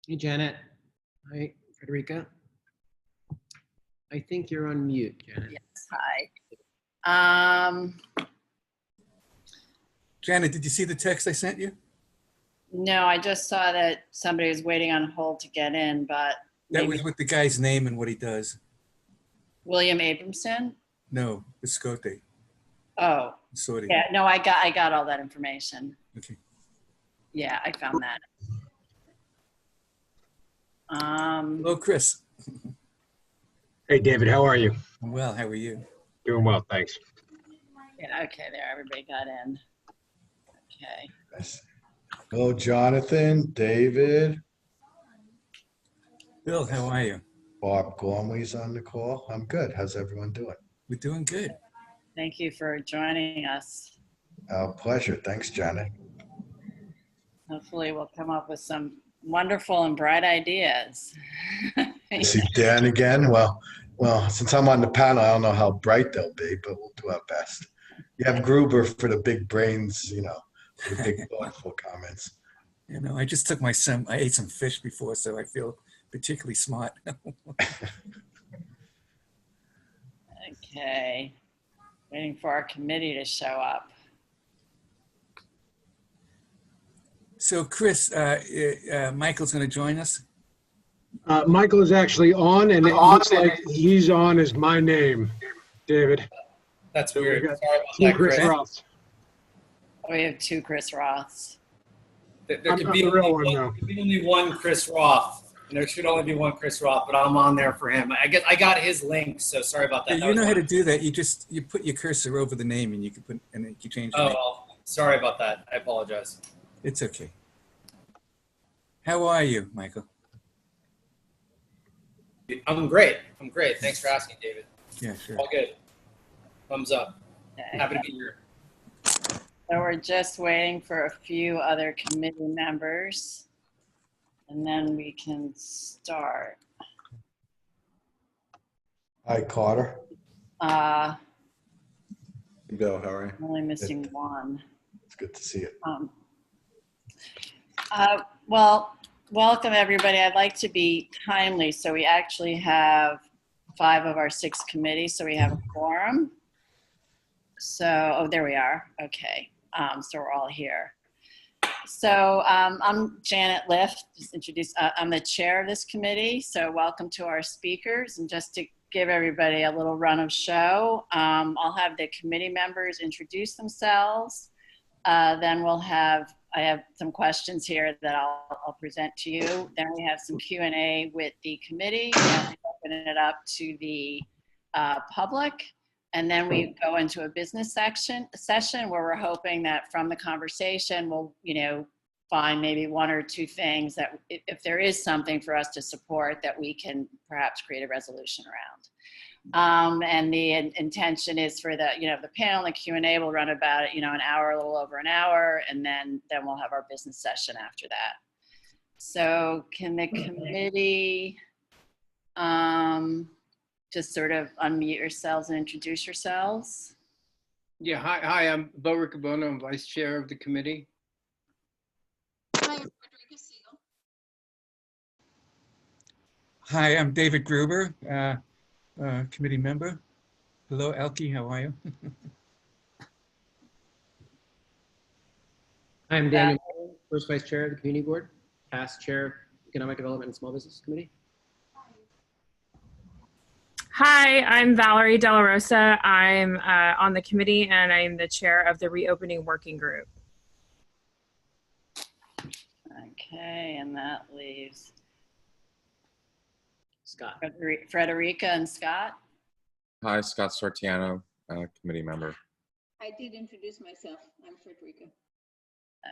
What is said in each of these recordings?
Hey, Janet. Hi, Frederica. I think you're on mute, Janet. Yes, hi. Janet, did you see the text I sent you? No, I just saw that somebody was waiting on hold to get in, but That maybe was with the guy's name and what he does. William Abramson. No, Biscote. Oh, Sorry. yeah, no, I got all that information. Okay. Yeah, I found that. Hello, Chris. Hey, David, how are you? I'm well. How are you? Doing well, thanks. Yeah, okay, there, everybody got in. Okay. Yes. Hello, Jonathan, David, Bill, how are you? Bob Gormley's on the call. I'm good. How's everyone doing? We're doing good. Thank you for joining us. Our pleasure. Thanks, Janet. Hopefully we'll come up with some wonderful and bright ideas. I see Dan again. Well, since I'm on the panel, I don't know how bright they'll be, but we'll do our best. You have Gruber for the big brains, for the big thoughtful comments. You know, I just took I ate some fish before, so I feel particularly smart. Okay, waiting for our committee to show up. So, Chris, Michael's going to join us. Michael is actually on, and it looks like he's on as my name, David. That's So we weird. got Sorry about two that, Chris Chris. Roths. We have two Chris Roths. There I'm could not be the real only one, one, though. could be only one Chris Roth, and there should only be one Chris Roth, but I'm on there for him. I guess I got his link, so sorry about that. Yeah, you know how to do that. You put your cursor over the name, and you can put and then you change the Oh, name. well, sorry about that. I apologize. It's okay. How are you, Michael? I'm great. I'm great. Thanks for asking, David. Yeah, sure. All good. Thumbs up. Okay. Happy to be here. So we're just waiting for a few other committee members, and then we can start. Hi, Carter. Bill, how are you? I'm only missing one. It's good to see you. Well, welcome everybody. I'd like to be timely. So we actually have 5 of our 6 committees. So we have a quorum. So, oh, there we are. Okay. So we're all here. So I'm Janet Lift, just introduce, I'm the chair of this committee. So welcome to our speakers. And just to give everybody a little run of show, I'll have the committee members introduce themselves. Then I have some questions here that I'll present to you. Then we have some Q&A with the committee, and we open it up to the public. And then we go into a business session where we're hoping that from the conversation, we'll, find maybe 1 or 2 things that if there is something for us to support, that we can perhaps create a resolution around. And the intention is for the panel and the Q&A will run about, an hour, a little over an hour, and then we'll have our business session after that. So can the committee just sort of unmute yourselves and introduce yourselves? Yeah, hi, I'm Bo Riccobono. I'm vice chair of the committee. Hi, I'm Frederica Siegel. Hi, I'm David Gruber, committee member. Hello, Elke. How are you? I'm Daniel, first vice chair of the community board, past chair of economic development and small business committee. Hi, I'm Valerie De La Rosa. I'm on the committee and I'm the chair of the reopening working group. Okay, and that leaves Scott. Frederica and Scott. Hi, Scott Sortiano, committee member. I did introduce myself. I'm Frederica.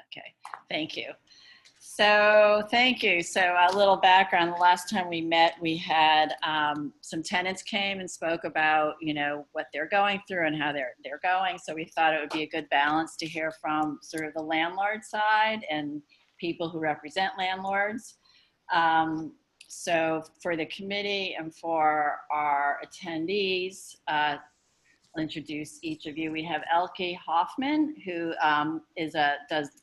Okay, thank you. So thank you. So a little background, the last time we met, we had some tenants came and spoke about, what they're going through and how they're going. So we thought it would be a good balance to hear from sort of the landlord side and people who represent landlords. So for the committee and for our attendees, I'll introduce each of you. We have Elke Hoffman, who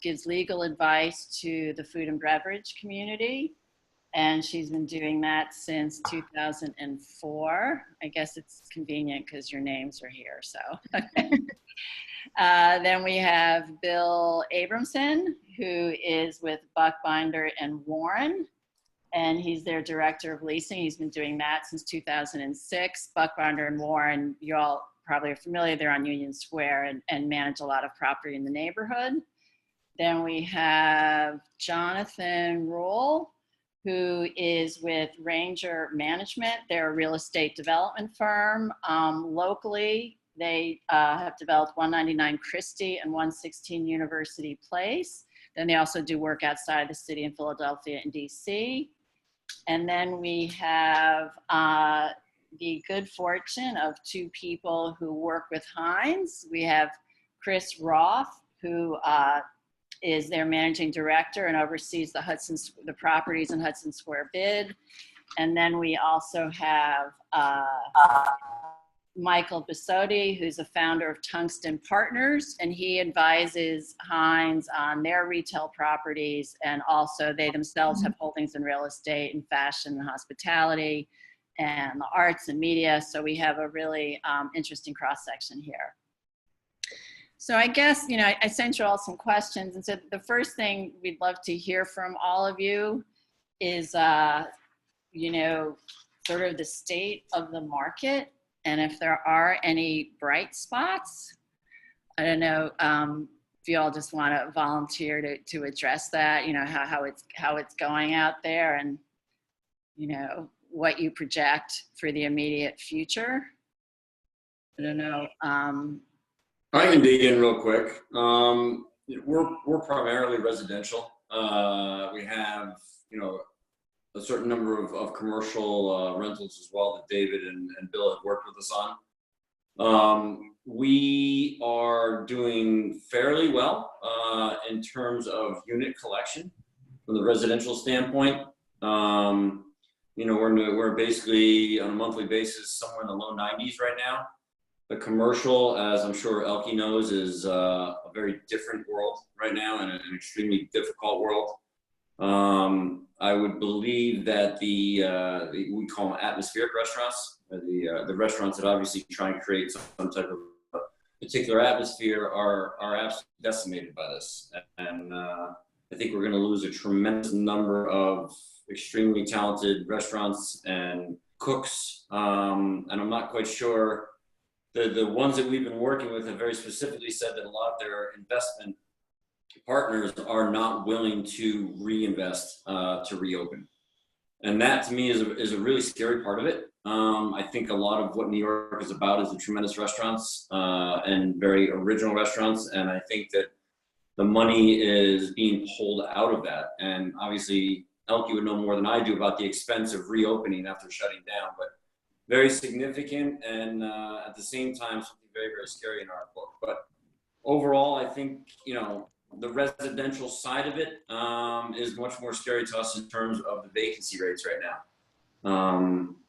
gives legal advice to the food and beverage community. And she's been doing that since 2004. I guess it's convenient because your names are here, so. Then we have Bill Abramson, who is with Buckbinder and Warren, and he's their director of leasing. He's been doing that since 2006. Buckbinder and Warren, you all probably are familiar, they're on Union Square and manage a lot of property in the neighborhood. Then we have Jonathan Rule, who is with Ranger Management. They're a real estate development firm. Locally, they have developed 199 Christie and 116 University Place. Then they also do work outside the city in Philadelphia and DC. And then we have the good fortune of two people who work with Hines. We have Chris Roth, who is their managing director and oversees the properties in Hudson Square Bid. And then we also have Michael Bisotti, who's a founder of Tungsten Partners, and he advises Hines on their retail properties, and also they themselves have holdings in real estate and fashion and hospitality and the arts and media. So we have a really interesting cross-section here. So I guess, you know, I sent you all some questions. And so the first thing we'd love to hear from all of you is, you know, sort of the state of the market and if there are any bright spots. I don't know if you all just want to volunteer to address that, you know, how it's going out there and, you know, what you project for the immediate future. I don't know. I can dig in real quick. We're primarily residential. We have, you know, a certain number of commercial rentals as well that David and Bill have worked with us on. We are doing fairly well in terms of unit collection from the residential standpoint. You know, we're basically on a monthly basis somewhere in the low 90s right now. The commercial, as I'm sure Elke knows, is a very different world right now and an extremely difficult world. I would believe that we call them atmospheric restaurants, the restaurants that obviously try and create some type of particular atmosphere are absolutely decimated by this. And I think we're going to lose a tremendous number of extremely talented restaurants and cooks. And I'm not quite sure. The ones that we've been working with have very specifically said that a lot of their investment partners are not willing to reinvest to reopen. And that to me is a really scary part of it. I think a lot of what New York is about is the tremendous restaurants and very original restaurants. And I think that the money is being pulled out of that. And obviously, Elke would know more than I do about the expense of reopening after shutting down, but very significant and at the same time, something very, very scary in our book. But overall, I think, you know, the residential side of it is much more scary to us in terms of the vacancy rates right now.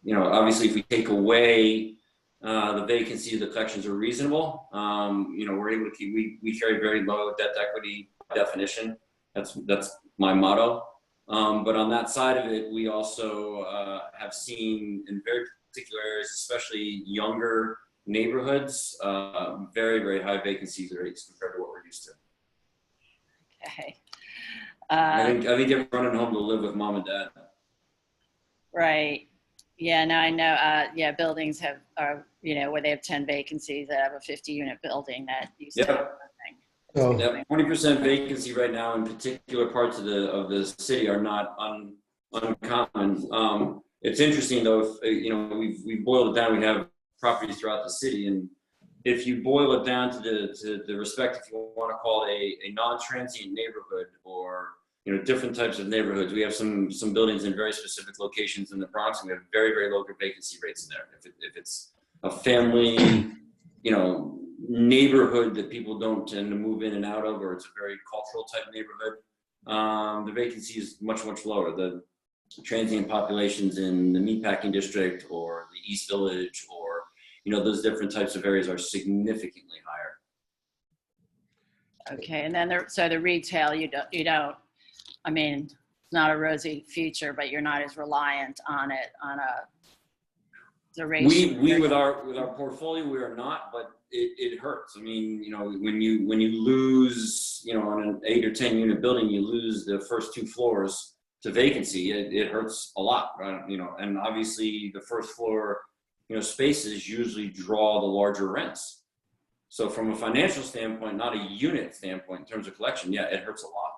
You know, obviously, if we take away the vacancy, the collections are reasonable. You know, we're able to keep, we carry very low debt to equity definition. That's my motto. But on that side of it, we also have seen in very particular areas, especially younger neighborhoods, very, very high vacancy rates compared to what we're used to. Okay. I think everyone's running home to live with mom and dad. Right. Yeah, no, I know. Yeah, buildings are, you know, where they have 10 vacancies that have a 50-unit building that used to have nothing. Yeah, 20% vacancy right now in particular parts of the city are not uncommon. It's interesting though, if, you know, we've boiled it down. We have properties throughout the city, and if you boil it down to the respect, if you want to call it a non-transient neighborhood, or you know, different types of neighborhoods, we have some buildings in very specific locations in the Bronx, and we have very, very low vacancy rates in there. If it's a family, you know, neighborhood that people don't tend to move in and out of, or it's a very cultural type neighborhood, the vacancy is much, much lower. The transient populations in the meatpacking district or the East Village, or you know, those different types of areas are significantly higher. Okay, and then so the retail, you don't. I mean, it's not a rosy future, but you're not as reliant on it on a duration. We with our portfolio, we are not, but it hurts. I mean, you know, when you lose, you know, on an 8 or 10 unit building, you lose the first 2 floors to vacancy. It hurts a lot, right? You know, and obviously the first floor, you know, spaces usually draw the larger rents. So from a financial standpoint, not a unit standpoint in terms of collection, yeah, it hurts a lot.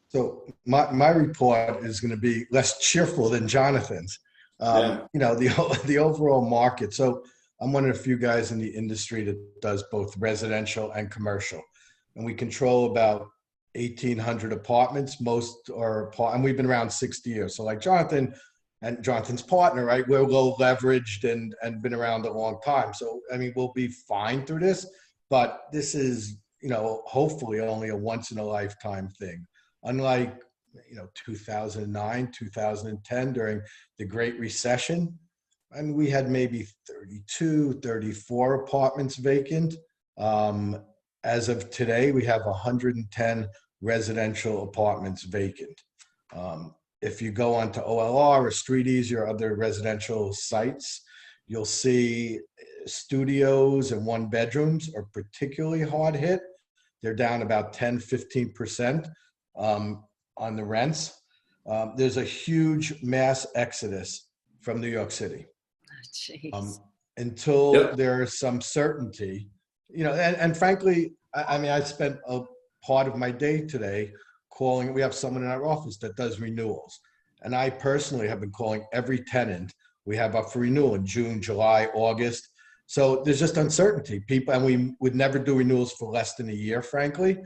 So my report is going to be less cheerful than Jonathan's. Yeah. You know, the overall market. So I'm one of the few guys in the industry that does both residential and commercial, and we control about 1,800 apartments. Most are, and we've been around 60 years. So like Jonathan and Jonathan's partner, right? We're low leveraged and been around a long time. So I mean, we'll be fine through this, but this is, you know, hopefully only a once in a lifetime thing. Unlike, you know, 2009, 2010 during the Great Recession, I mean, we had maybe 32, 34 apartments vacant. As of today, we have 110 residential apartments vacant. If you go onto OLR or StreetEasy or other residential sites, you'll see studios and 1 bedrooms are particularly hard hit. They're down about 10, 15%. On the rents. There's a huge mass exodus from New York City. Until there's some certainty, you know, and frankly, I mean, I spent a part of my day today calling. We have someone in our office that does renewals, and I personally have been calling every tenant we have up for renewal in June, July, August. So there's just uncertainty. People, and we would never do renewals for less than a year, frankly.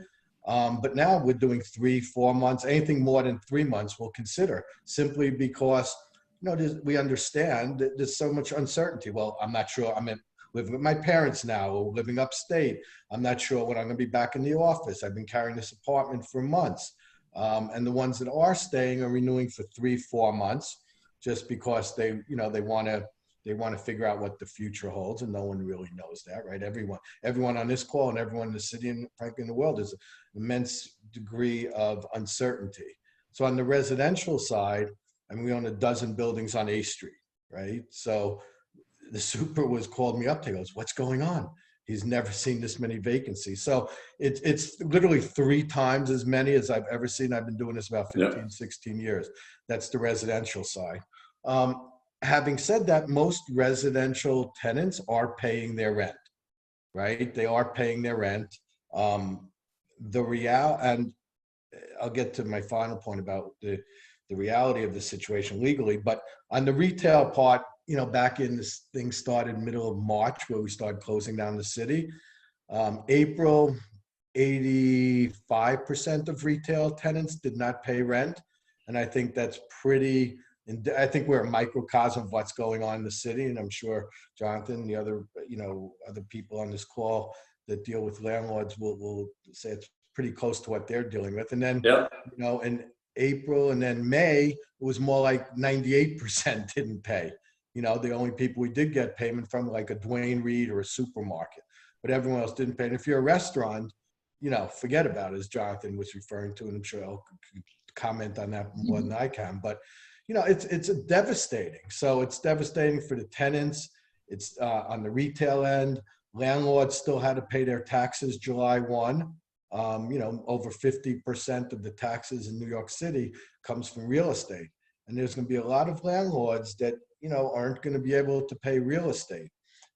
But now we're doing 3, 4 months. Anything more than 3 months we'll consider, simply because, you know, we understand that there's so much uncertainty. Well, I'm not sure. I'm living with my parents now, or living upstate. I'm not sure when I'm going to be back in the office. I've been carrying this apartment for months. And the ones that are staying are renewing for 3, 4 months, just because they, you know, they want to figure out what the future holds, and no one really knows that, right? Everyone on this call and everyone in the city and frankly in the world, is an immense degree of uncertainty. So on the residential side, I mean, we own a dozen buildings on A Street, right? So the super was called me up. He goes, "What's going on?" He's never seen this many vacancies. So it's literally 3 times as many as I've ever seen. I've been doing this about 15, 16 years. That's the residential side. Having said that, most residential tenants are paying their rent, right? They are paying their rent. And I'll get to my final point about the reality of the situation legally, but on the retail part, you know, back in this thing started middle of March, where we started closing down the city. April, 85% of retail tenants did not pay rent. And I think that's pretty, and I think we're a microcosm of what's going on in the city. And I'm sure Jonathan, the other, you know, other people on this call that deal with landlords will say it's pretty close to what they're dealing with. And then, you know, in April and then May, it was more like 98% didn't pay. You know, the only people we did get payment from, like a Dwayne Reed or a supermarket, but everyone else didn't pay. And if you're a restaurant, you know, forget about it, as Jonathan was referring to, and I'm sure I'll comment on that more than I can. But, you know, it's devastating. So it's devastating for the tenants. It's on the retail end. Landlords still had to pay their taxes July 1. You know, over 50% of the taxes in New York City comes from real estate. And there's going to be a lot of landlords that, you know, aren't going to be able to pay real estate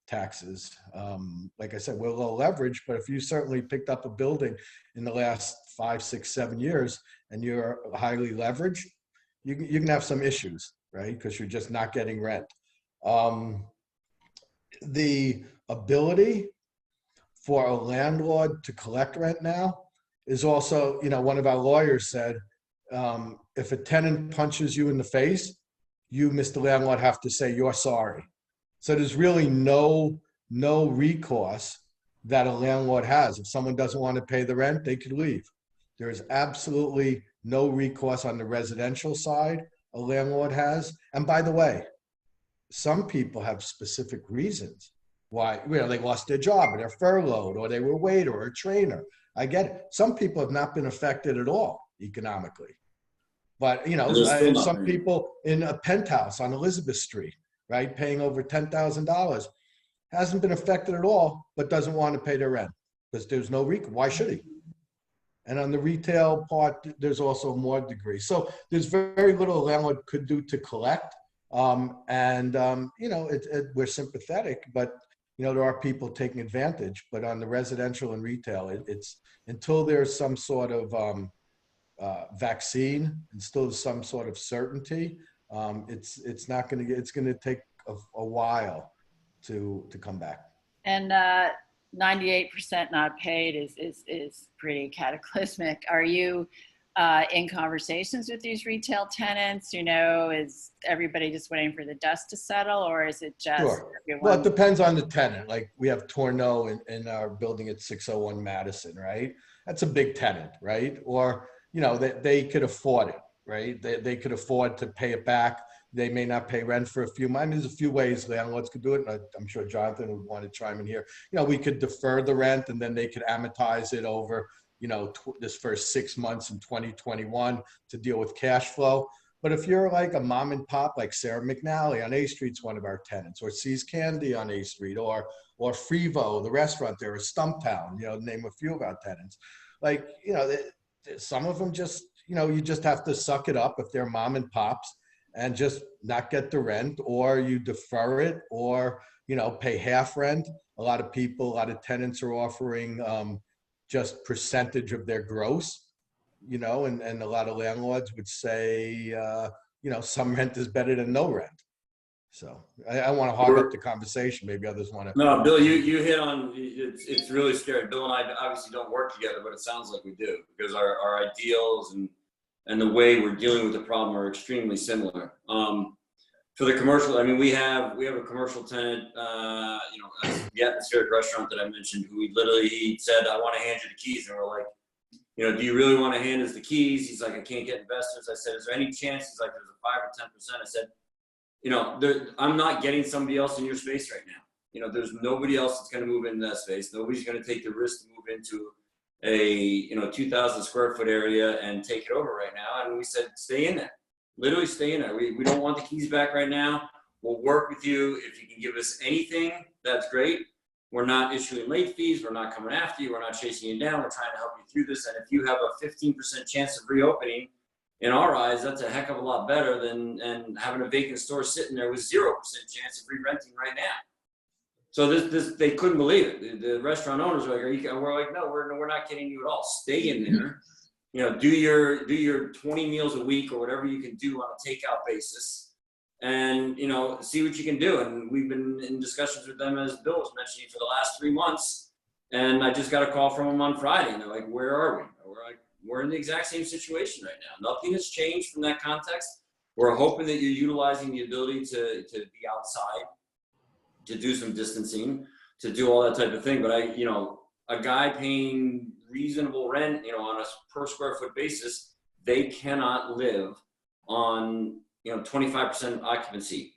taxes. Like I said, we're low leverage, but if you certainly picked up a building in the last 5, 6, 7 years and you're highly leveraged, you can have some issues, right? Because you're just not getting rent. The ability for a landlord to collect rent now is also, you know, one of our lawyers said, if a tenant punches you in the face, you, Mr. Landlord, have to say you're sorry. So there's really no recourse that a landlord has. If someone doesn't want to pay the rent, they could leave. There is absolutely no recourse on the residential side a landlord has. And by the way, some people have specific reasons why, you know, they lost their job or they're furloughed or they were a waiter or a trainer. I get it. Some people have not been affected at all economically. But, you know, And they're still and not some paying. people in a penthouse on Elizabeth Street, right, paying over $10,000, hasn't been affected at all, but doesn't want to pay their rent because there's no why should he? And on the retail part, there's also more degree. So there's very little a landlord could do to collect. You know, we're sympathetic, but, you know, there are people taking advantage. But on the residential and retail, it's until there's some sort of vaccine and still some sort of certainty, it's not going to get, it's going to take a while to come back. And 98% not paid is pretty cataclysmic. Are you in conversations with these retail tenants? You know, is everybody just waiting for the dust to settle, or is it just Sure. everyone? Well, it depends on the tenant. Like we have Tourneau in our building at 601 Madison, right? That's a big tenant, right? Or, you know, they could afford it, right? They could afford to pay it back. They may not pay rent for a few months. I mean, there's a few ways landlords could do it. And I'm sure Jonathan would want to chime in here. You know, we could defer the rent and then they could amortize it over, you know, this first 6 months in 2021 to deal with cash flow. But if you're like a mom and pop, like Sarah McNally on A Street's one of our tenants, or C's Candy on A Street, or Frevo, the restaurant there, or Stumptown, you know, name a few of our tenants. Like, you know, some of them just, you know, you just have to suck it up if they're mom and pops and just not get the rent, or you defer it, or, you know, pay half rent. A lot of tenants are offering just percentage of their gross, you know, and a lot of landlords would say, you know, some rent is better than no rent. So I want to hog up the conversation. Maybe others want to. No, Bill, you hit on, it's really scary. Bill and I obviously don't work together, but it sounds like we do, because our ideals and the way we're dealing with the problem are extremely similar. For the commercial, I mean, we have a commercial tenant, you know, the atmospheric restaurant that I mentioned, who he said, I want to hand you the keys. And we're like, you know, do you really want to hand us the keys? He's like, I can't get investors. I said, is there any chance? He's like, there's a 5 or 10%. I said, you know, I'm not getting somebody else in your space right now. You know, there's nobody else that's going to move into that space. Nobody's going to take the risk to move into a, you know, 2,000 square foot area and take it over right now. And we said, stay in there. Literally stay in there. We don't want the keys back right now. We'll work with you. If you can give us anything, that's great. We're not issuing late fees. We're not coming after you. We're not chasing you down. We're trying to help you through this. And if you have a 15% chance of reopening, in our eyes, that's a heck of a lot better than having a vacant store sitting there with 0% chance of re-renting right now. So this they couldn't believe it. The restaurant owners were like, we're like, no, we're not kidding you at all. Stay in there. You know, do your 20 meals a week or whatever you can do on a takeout basis, and, you know, see what you can do. And we've been in discussions with them, as Bill was mentioning, for the last 3 months. And I just got a call from them on Friday, and they're like, where are we? We're like, we're in the exact same situation right now. Nothing has changed from that context. We're hoping that you're utilizing the ability to be outside, to do some distancing, to do all that type of thing. But you know, a guy paying reasonable rent, you know, on a per square foot basis, they cannot live on, you know, 25% occupancy,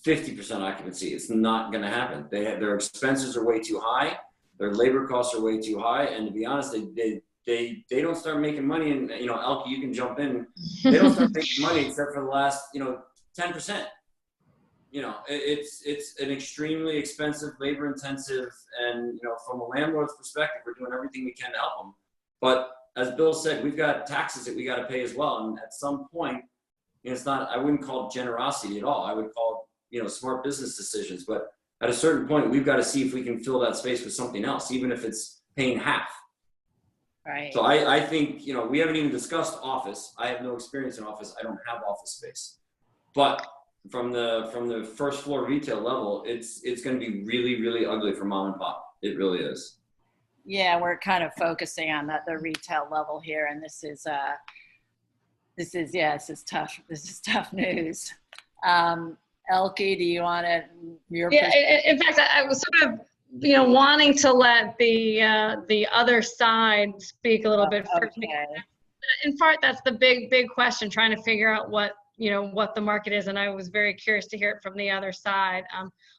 50% occupancy. It's not going to happen. Their expenses are way too high. Their labor costs are way too high. And to be honest, they don't start making money. And, you know, Elke, you can jump in. They don't start making money except for the last, you know, 10%. You know, it's an extremely expensive, labor intensive, and, you know, from a landlord's perspective, we're doing everything we can to help them. But as Bill said, we've got taxes that we got to pay as well. And at some point, you know, it's not, I wouldn't call it generosity at all. I would call it, you know, smart business decisions. But at a certain point, we've got to see if we can fill that space with something else, even if it's paying half. Right. So I think, you know, we haven't even discussed office. I have no experience in office. I don't have office space. But from the first floor retail level, it's going to be really, really ugly for mom and pop. It really is. Yeah, we're kind of focusing on the retail level here, and this is tough. This is tough news. Elke, do you want to? In fact, I was sort of, you know, wanting to let the other side speak a little bit first. Okay. In part, that's the big question, trying to figure out what the market is, and I was very curious to hear it from the other side.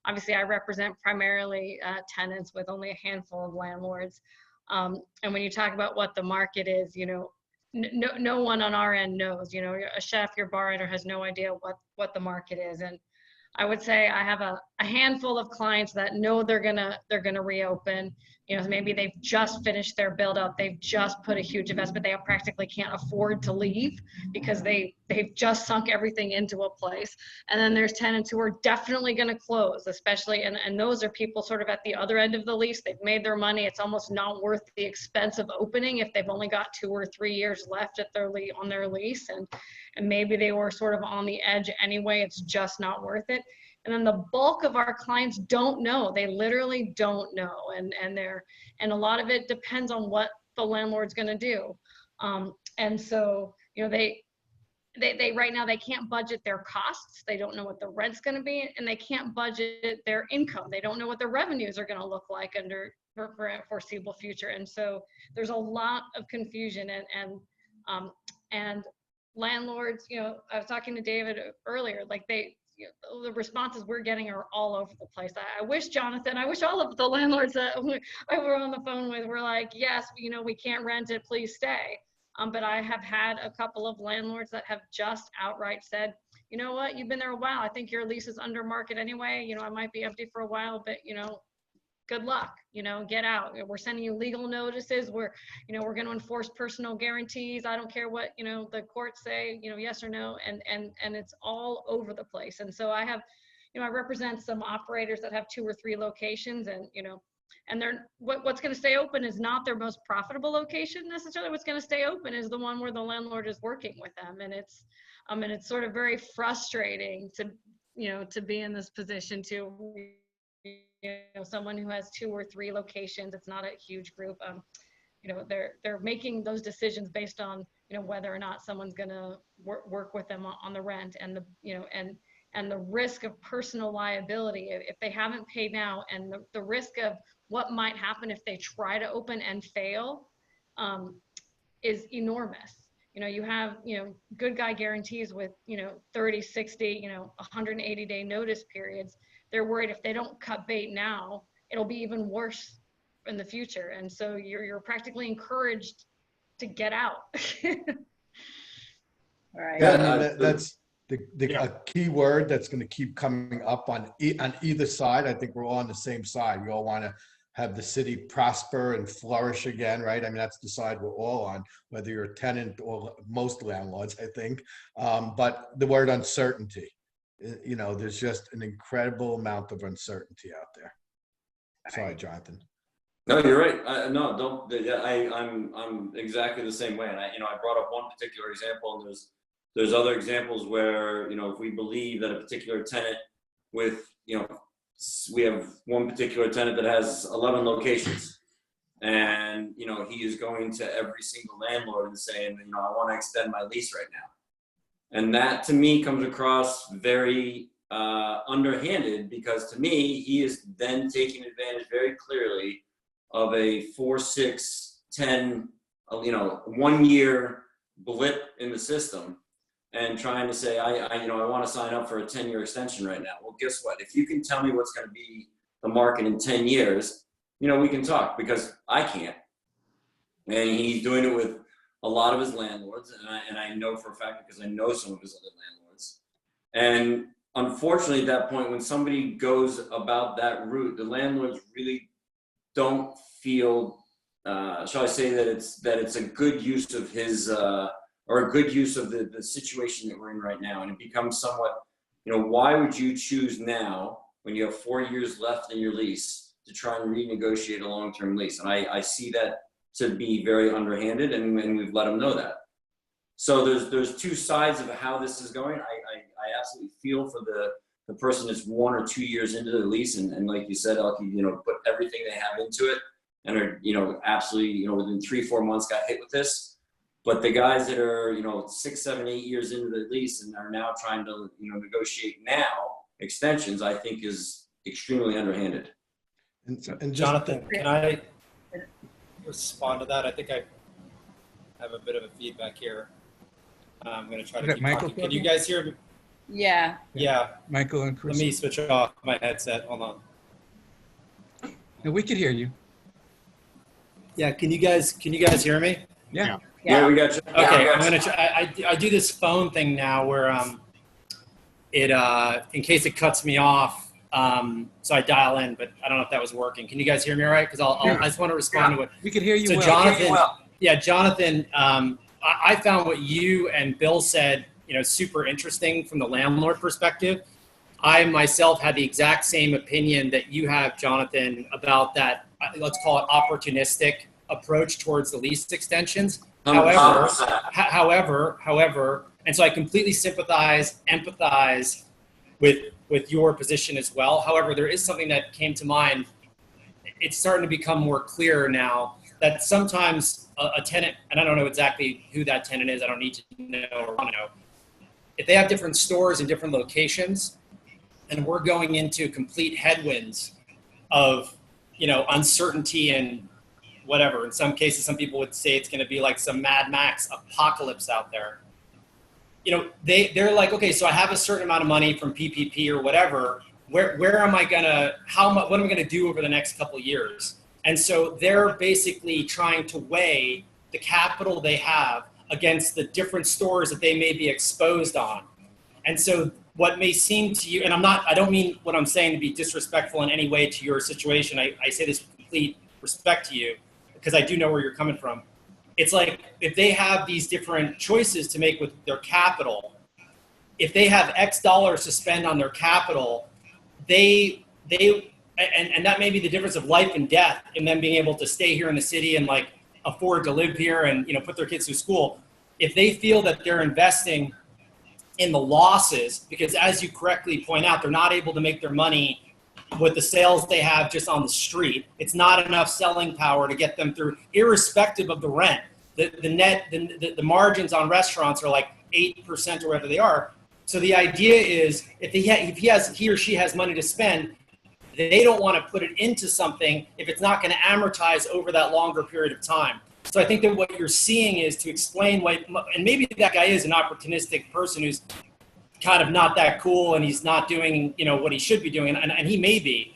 Obviously, I represent primarily tenants with only a handful of landlords, and when you talk about what the market is, you know, no one on our end knows. You know, a chef, your bar owner has no idea what the market is. And I would say I have a handful of clients that know they're gonna reopen. You know, maybe they've just finished their build out, they've just put a huge investment, they practically can't afford to leave because they've just sunk everything into a place. And then there's tenants who are definitely going to close, especially, and those are people sort of at the other end of the lease. They've made their money. It's almost not worth the expense of opening if they've only got 2 or 3 years left at on their lease, and maybe they were sort of on the edge anyway. It's just not worth it. And then the bulk of our clients don't know. They literally don't know. And a lot of it depends on what the landlord's going to do. And so, you know, they right now, they can't budget their costs. They don't know what the rent's going to be, and they can't budget their income. They don't know what the revenues are going to look like for a foreseeable future. And so there's a lot of confusion, and landlords, you know, I was talking to David earlier, like the responses we're getting are all over the place. I wish, Jonathan, I wish all of the landlords that I were on the phone with were like, yes, you know, we can't rent it, please stay. But I have had a couple of landlords that have just outright said, you know what, you've been there a while. I think your lease is under market anyway. You know, I might be empty for a while, but, you know, good luck, you know, get out. We're sending you legal notices. We're going to enforce personal guarantees. I don't care what, you know, the courts say, you know, yes or no. And it's all over the place. And so I have, you know, I represent some operators that have 2 or 3 locations, and, you know, and they're what's going to stay open is not their most profitable location necessarily. What's going to stay open is the one where the landlord is working with them. And it's sort of very frustrating to, you know, to be in this position to, you know, someone who has 2 or 3 locations. It's not a huge group. You know, they're making those decisions based on, you know, whether or not someone's going to work with them on the rent, and the, you know, and the risk of personal liability if they haven't paid now, and the risk of what might happen if they try to open and fail is enormous. You know, you have, you know, good guy guarantees with, you know, 30, 60, you know, 180-day notice periods. They're worried if they don't cut bait now, it'll be even worse in the future. And so you're practically encouraged to get out. All right. Yeah, I mean, that's a key word that's going to keep coming up on either side. I think we're all on the same side. We all want to have the city prosper and flourish again, right? I mean, that's the side we're all on, whether you're a tenant or most landlords, I think. But the word uncertainty, you know, there's just an incredible amount of uncertainty out there. Sorry, Jonathan. No, you're right. I'm exactly the same way. And I brought up one particular example, and there's other examples where, you know, if we believe that a particular tenant with, you know, we have one particular tenant that has 11 locations, and, you know, he is going to every single landlord and saying, you know, I want to extend my lease right now. And that to me comes across very underhanded, because to me, he is then taking advantage very clearly of a 4, 6, 10, you know, 1 year blip in the system, and trying to say, I want to sign up for a 10-year extension right now. Well, guess what? If you can tell me what's going to be the market in 10 years, you know, we can talk, because I can't. And he's doing it with a lot of his landlords, and I know for a fact, because I know some of his other landlords. And unfortunately, at that point, when somebody goes about that route, the landlords really don't feel, shall I say, that it's a good use of his, or a good use of the situation that we're in right now. And it becomes somewhat, you know, why would you choose now, when you have 4 years left in your lease, to try and renegotiate a long-term lease? And I see that to be very underhanded, and we've let them know that. So there's 2 sides of how this is going. I absolutely feel for the person that's 1 or 2 years into the lease, and like you said, Elkie, you know, put everything they have into it, and are, you know, absolutely, you know, within 3-4 months got hit with this. But the guys that are, you know, 6, 7, 8 years into the lease and are now trying to, you know, negotiate now extensions, I think is extremely underhanded. And Jonathan, can I respond to that? I think I have a bit of a feedback here. I'm going to try to keep talking. Can you guys hear me? Yeah. Yeah. Michael and Chris. Let me switch off my headset. Hold on. No, we could hear you. Yeah. Can you guys hear me? Yeah. Yeah, we got you. Okay, I'm gonna try. I do this phone thing now where it in case it cuts me off, so I dial in, but I don't know if that was working. Can you guys hear me all right? Because I just want to respond to what. We can hear you So well. Jonathan, yeah, Jonathan, I found what you and Bill said, super interesting from the landlord perspective. I myself had the exact same opinion that you have, Jonathan, about that, let's call it opportunistic approach towards the lease extensions. 100%. However, and so I completely sympathize, empathize with your position as well. However, there is something that came to mind. It's starting to become more clear now that sometimes a tenant, and I don't know exactly who that tenant is, I don't need to know or want to know, if they have different stores in different locations, and we're going into complete headwinds of, uncertainty and whatever. In some cases, some people would say it's going to be like some Mad Max apocalypse out there. They're like, okay, so I have a certain amount of money from PPP or whatever. Where am I gonna? What am I gonna do over the next couple of years? And so they're basically trying to weigh the capital they have against the different stores that they may be exposed on. And so what may seem to you, and I don't mean what I'm saying to be disrespectful in any way to your situation. I say this with complete respect to you because I do know where you're coming from. It's like if they have these different choices to make with their capital, if they have X dollars to spend on their capital, and that may be the difference of life and death in them being able to stay here in the city and like afford to live here and put their kids through school. If they feel that they're investing in the losses, because as you correctly point out, they're not able to make their money with the sales they have just on the street. It's not enough selling power to get them through, irrespective of the rent. The margins on restaurants are like 8% or whatever they are. So the idea is if he or she has money to spend, they don't want to put it into something if it's not going to amortize over that longer period of time. So I think that what you're seeing is to explain why, and maybe that guy is an opportunistic person who's kind of not that cool and he's not doing, what he should be doing, and he may be.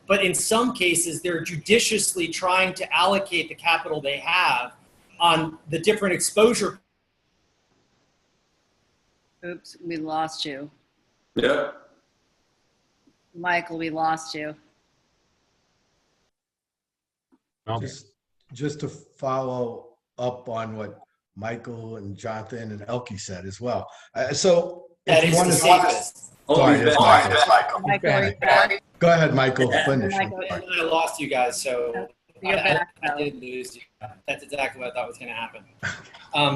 But in some cases, they're judiciously trying to allocate the capital they have on the different exposure. Oops, we lost you. Yeah. Michael, we lost you. Just to follow up on what Michael and Jonathan and Elke said as well. So That if is one the is safest. sorry, it's Michael. Michael, are you back? Go ahead, Michael. Yeah. Finish. Michael, I lost you guys, so You're back, I though. did lose you. That's exactly what I thought was going to happen.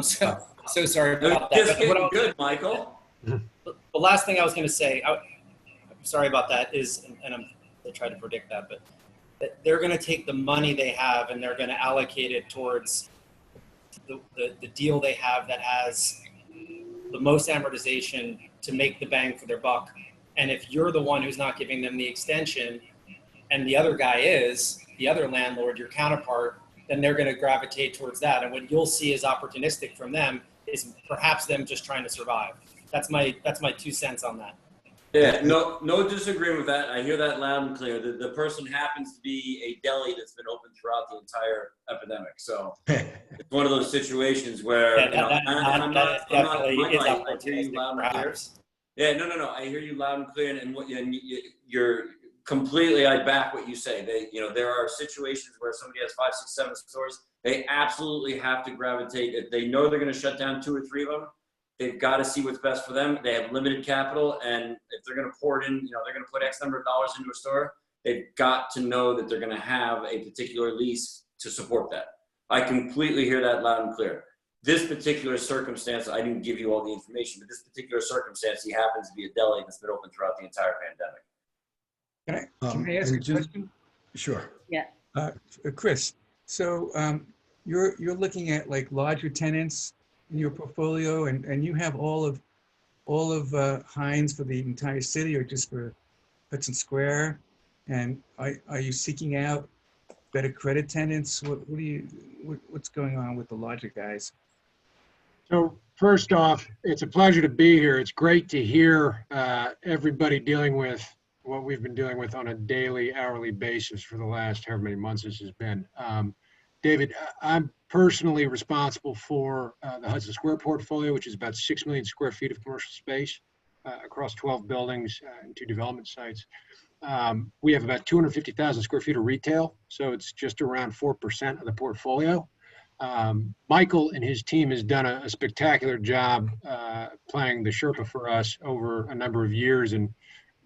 So sorry They're about that. just But what getting I- good, Michael. The last thing I was going to say, I'm sorry about that, is, and I tried to predict that, but that they're going to take the money they have and they're going to allocate it towards the deal they have that has the most amortization to make the bang for their buck. And if you're the one who's not giving them the extension and the other guy is, the other landlord, your counterpart, then they're going to gravitate towards that. And what you'll see is opportunistic from them is perhaps them just trying to survive. That's my 2 cents on that. Yeah, no disagreement with that. I hear that loud and clear. The person happens to be a deli that's been open throughout the entire epidemic. So it's one of those situations where I hear you loud and clear. Yeah, no. I hear you loud and clear, and you're completely. I back what you say. There are situations where somebody has 5, 6, 7 stores. They absolutely have to gravitate. If they know they're going to shut down 2 or 3 of them, they've got to see what's best for them. They have limited capital, and if they're going to pour it in, they're going to put X number of dollars into a store. They've got to know that they're going to have a particular lease to support that. I completely hear that loud and clear. This particular circumstance, I didn't give you all the information, but this particular circumstance, he happens to be a deli that's been open throughout the entire pandemic. Can I ask a question? Sure. Yeah. Chris, so you're looking at like larger tenants in your portfolio, and you have all of Heinz for the entire city, or just for Hudson Square? And are you seeking out better credit tenants? What's going on with the larger guys? So first off, it's a pleasure to be here. It's great to hear everybody dealing with what we've been dealing with on a daily, hourly basis for the last however many months this has been. David, I'm personally responsible for the Hudson Square portfolio, which is about 6 million square feet of commercial space across 12 buildings and 2 development sites. We have about 250,000 square feet of retail, so it's just around 4% of the portfolio. Michael and his team has done a spectacular job playing the Sherpa for us over a number of years and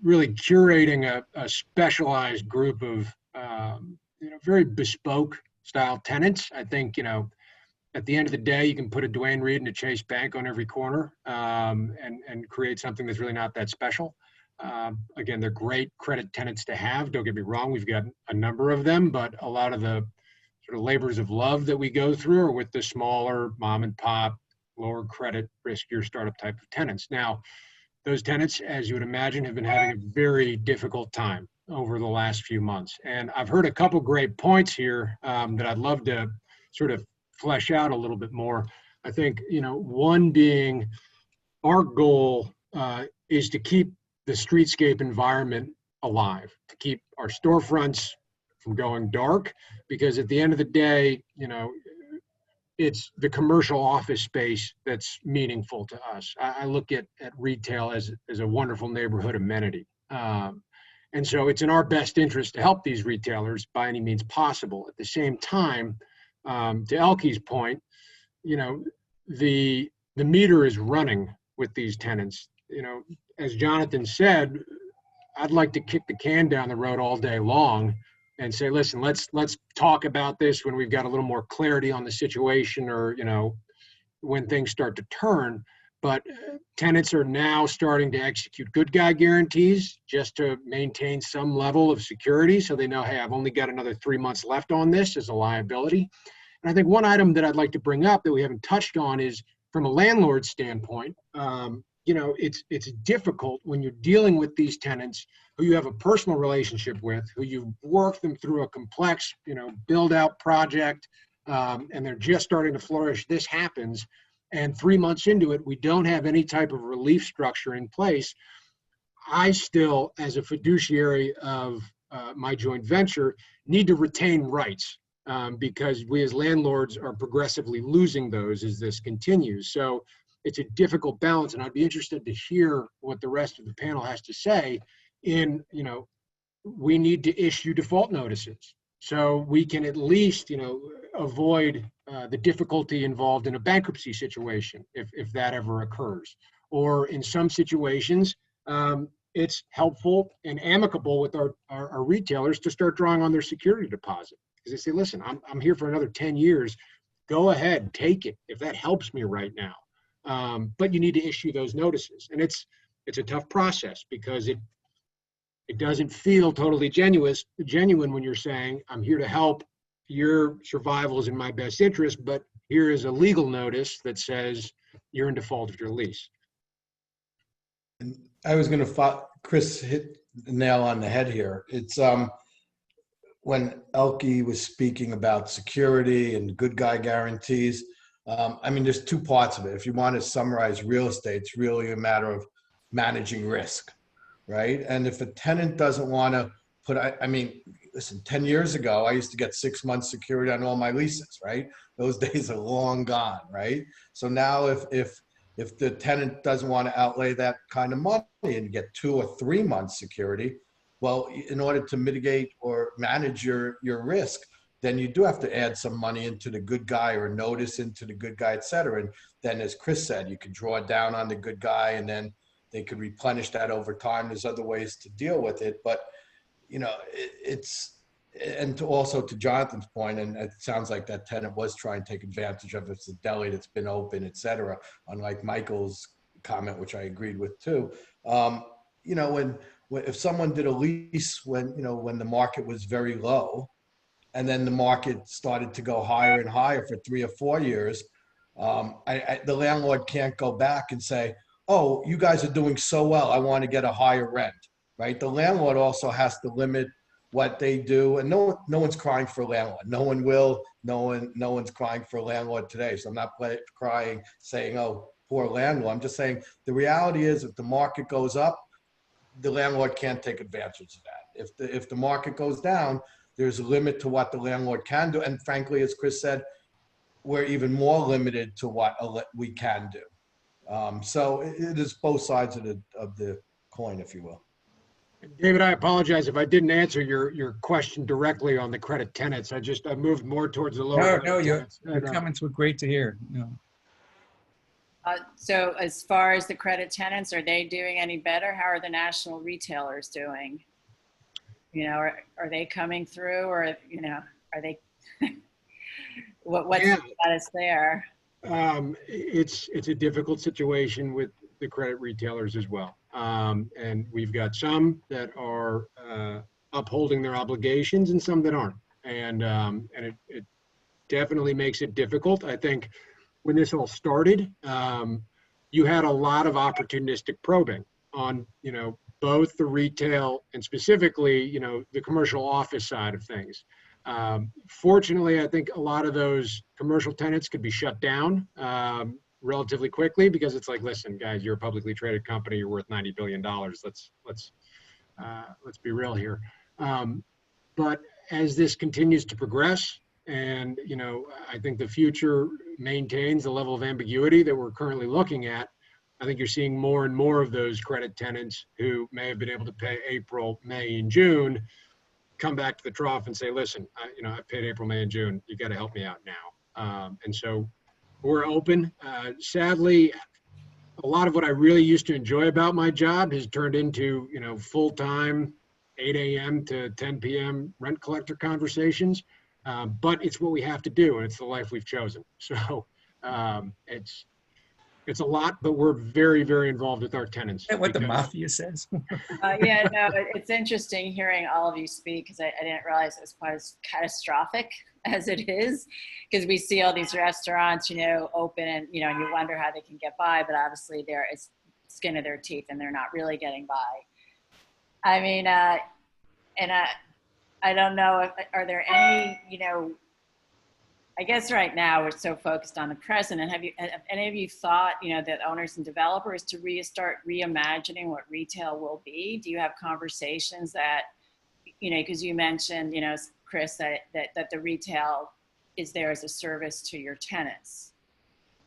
really curating a specialized group of very bespoke style tenants. I think, at the end of the day, you can put a Duane Reade and a Chase Bank on every corner and create something that's really not that special. Again, they're great credit tenants to have. Don't get me wrong, we've got a number of them, but a lot of the sort of labors of love that we go through are with the smaller mom and pop, lower credit, riskier startup type of tenants. Now, those tenants, as you would imagine, have been having a very difficult time over the last few months. And I've heard a couple great points here that I'd love to sort of flesh out a little bit more. I think, one being our goal is to keep the streetscape environment alive, to keep our storefronts from going dark, because at the end of the day, it's the commercial office space that's meaningful to us. I look at retail as a wonderful neighborhood amenity. And so it's in our best interest to help these retailers by any means possible. At the same time, to Elke's point, the meter is running with these tenants. As Jonathan said, I'd like to kick the can down the road all day long and say, listen, let's talk about this when we've got a little more clarity on the situation, or when things start to turn. But tenants are now starting to execute good guy guarantees just to maintain some level of security, so they know, hey, I've only got another 3 months left on this as a liability. And I think one item that I'd like to bring up that we haven't touched on is, from a landlord standpoint, it's difficult when you're dealing with these tenants who you have a personal relationship with, who you've worked them through a complex, build out project, and they're just starting to flourish. This happens. And 3 months into it, we don't have any type of relief structure in place. I still, as a fiduciary of my joint venture, need to retain rights because we as landlords are progressively losing those as this continues. So it's a difficult balance, and I'd be interested to hear what the rest of the panel has to say. We need to issue default notices so we can at least, avoid the difficulty involved in a bankruptcy situation if that ever occurs. Or in some situations, it's helpful and amicable with our retailers to start drawing on their security deposit. Because they say, listen, I'm here for another 10 years. Go ahead, take it if that helps me right now. But you need to issue those notices. And it's a tough process because it doesn't feel totally genuine when you're saying, I'm here to help. Your survival is in my best interest, but here is a legal notice that says you're in default of your lease. And I was going to Chris hit the nail on the head here. It's when Elke was speaking about security and good guy guarantees. There's two parts of it. If you want to summarize real estate, it's really a matter of managing risk, right? And if a tenant doesn't want to listen, 10 years ago, I used to get 6 months security on all my leases, right? Those days are long gone, right? So now if the tenant doesn't want to outlay that kind of money and get 2 or 3 months security, well, in order to mitigate or manage your risk, then you do have to add some money into the good guy or notice into the good guy, et cetera. And then, as Chris said, you could draw down on the good guy and then they could replenish that over time. There's other ways to deal with it. But, also to Jonathan's point, and it sounds like that tenant was trying to take advantage of it. It's a deli that's been open, et cetera, unlike Michael's comment, which I agreed with too. If someone did a lease when the market was very low, and then the market started to go higher and higher for 3 or 4 years, the landlord can't go back and say, oh, you guys are doing so well, I want to get a higher rent, right? The landlord also has to limit what they do, and no one's crying for a landlord. No one will. No one's crying for a landlord today. So I'm not crying, saying, oh, poor landlord. I'm just saying the reality is, if the market goes up, the landlord can't take advantage of that. If the market goes down, there's a limit to what the landlord can do. And frankly, as Chris said, we're even more limited to what we can do. So it is both sides of the coin, if you will. David, I apologize if I didn't answer your question directly on the credit tenants. I moved more towards the lower. No, your tenants. comments were great to hear. No. So as far as the credit tenants, are they doing any better? How are the national retailers doing? Are they coming through, or, are they, what's the status there? It's a difficult situation with the credit retailers as well. And we've got some that are upholding their obligations and some that aren't. And it definitely makes it difficult. I think when this all started, you had a lot of opportunistic probing on, both the retail and specifically, the commercial office side of things. Fortunately, I think a lot of those commercial tenants could be shut down relatively quickly, because it's like, listen, guys, you're a publicly traded company, you're worth $90 billion. Let's be real here. But as this continues to progress, and I think the future maintains the level of ambiguity that we're currently looking at, I think you're seeing more and more of those credit tenants who may have been able to pay April, May, and June come back to the trough and say, listen, I paid April, May, and June. You got to help me out now. And so we're open. Sadly, a lot of what I really used to enjoy about my job has turned into, full-time 8 a.m. to 10 p.m. rent collector conversations. But it's what we have to do, and it's the life we've chosen. So it's a lot, but we're very, very involved with our tenants. Is that what the mafia says? Yeah, no, it's interesting hearing all of you speak, because I didn't realize it was quite as catastrophic as it is, because we see all these restaurants, open, and, and you wonder how they can get by, but obviously it's skin of their teeth and they're not really getting by. I mean, and I don't know, are there any, I guess right now we're so focused on the present, and have any of you thought, that owners and developers to start reimagining what retail will be? Do you have conversations that, because you mentioned, Chris, that the retail is there as a service to your tenants.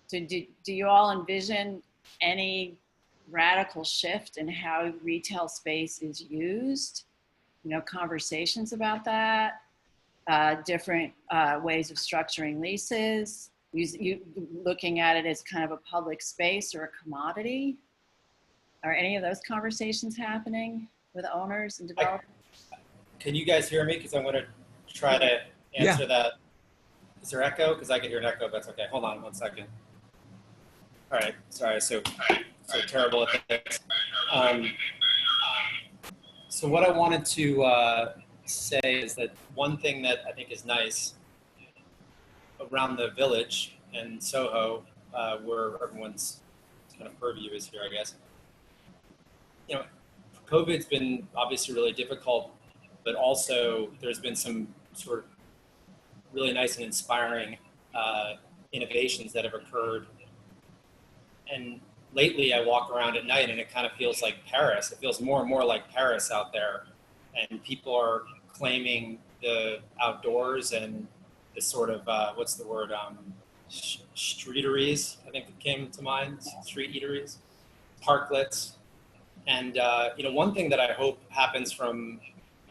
So do you all envision any radical shift in how retail space is used? Conversations about that? Different ways of structuring leases, looking at it as kind of a public space or a commodity? Are any of those conversations happening with owners and developers? Can you guys hear me? Because I'm going to try to answer that. Is there echo? Because I can hear an echo, but that's okay. Hold on 1 second. All right. Sorry. So terrible at this. So what I wanted to say is that one thing that I think is nice around the Village and Soho, where everyone's kind of purview is here, I guess. COVID's been obviously really difficult, but also there's been some sort of really nice and inspiring innovations that have occurred. And lately I walk around at night and it kind of feels like Paris. It feels more and more like Paris out there. And people are claiming the outdoors and the sort of, what's the word, street eateries, I think it came to mind, street eateries, parklets. And, one thing that I hope happens from,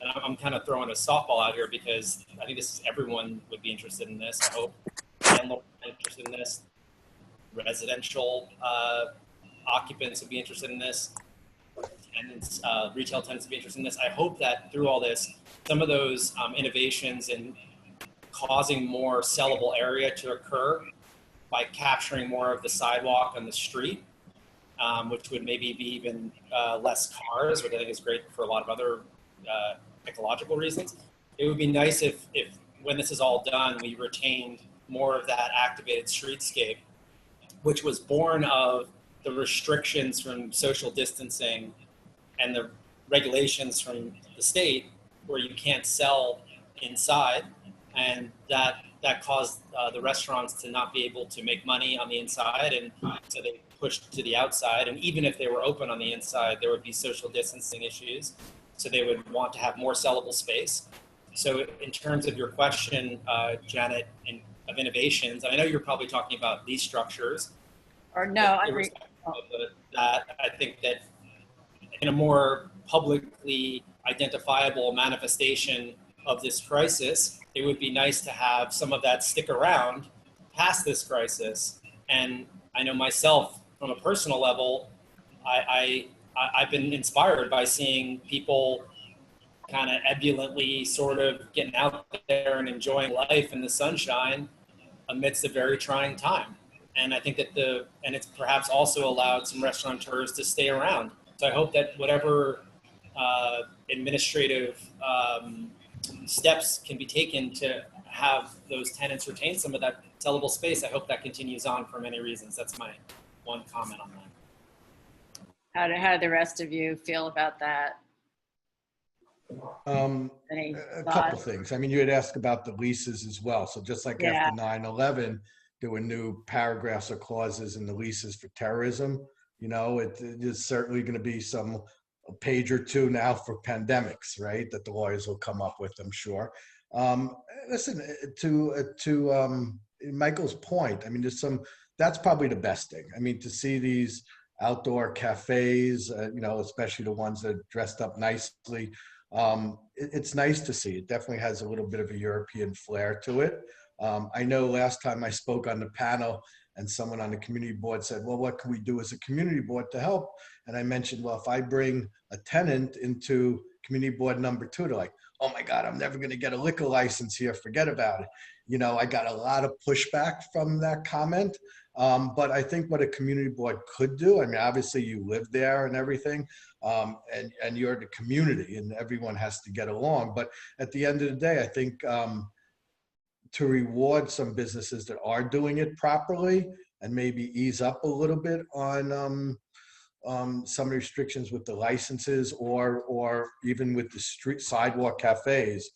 and I'm kind of throwing a softball out here because I think everyone would be interested in this. I hope landlords are interested in this. Residential occupants would be interested in this. Tenants, retail tenants would be interested in this. I hope that through all this, some of those innovations and causing more sellable area to occur by capturing more of the sidewalk on the street, which would maybe be even less cars, which I think is great for a lot of other ecological reasons. It would be nice if when this is all done, we retained more of that activated streetscape, which was born of the restrictions from social distancing and the regulations from the state where you can't sell inside, and that caused the restaurants to not be able to make money on the inside, and so they pushed to the outside. And even if they were open on the inside, there would be social distancing issues, so they would want to have more sellable space. So in terms of your question, Janet, of innovations, I know you're probably talking about these structures. Or no, Irrespective of that, I think that in a more publicly identifiable manifestation of this crisis, it would be nice to have some of that stick around past this crisis. And I know myself, from a personal level, I've been inspired by seeing people kind of ebulliently sort of getting out there and enjoying life in the sunshine amidst a very trying time. And I think that and it's perhaps also allowed some restaurateurs to stay around. So I hope that whatever administrative steps can be taken to have those tenants retain some of that sellable space, I hope that continues on for many reasons. That's my one comment on that. How do the rest of you feel about that? Any A thoughts? couple things. I mean, you had asked about the leases as well. So just like Yeah. after 9/11, there were new paragraphs or clauses in the leases for terrorism. You know, it is certainly going to be a page or two now for pandemics, right? That the lawyers will come up with, I'm sure. Listen, to Michael's point, I mean, that's probably the best thing. I mean, to see these outdoor cafes, you know, especially the ones that are dressed up nicely. It's nice to see. It definitely has a little bit of a European flair to it. I know last time I spoke on the panel and someone on the community board said, well, what can we do as a community board to help? And I mentioned, well, if I bring a tenant into community board number 2, they're like, oh my God, I'm never going to get a liquor license here. Forget about it. You know, I got a lot of pushback from that comment. But I think what a community board could do, I mean, obviously you live there and everything, and you're the community and everyone has to get along. But at the end of the day, I think to reward some businesses that are doing it properly and maybe ease up a little bit on some restrictions with the licenses or even with the street sidewalk cafes,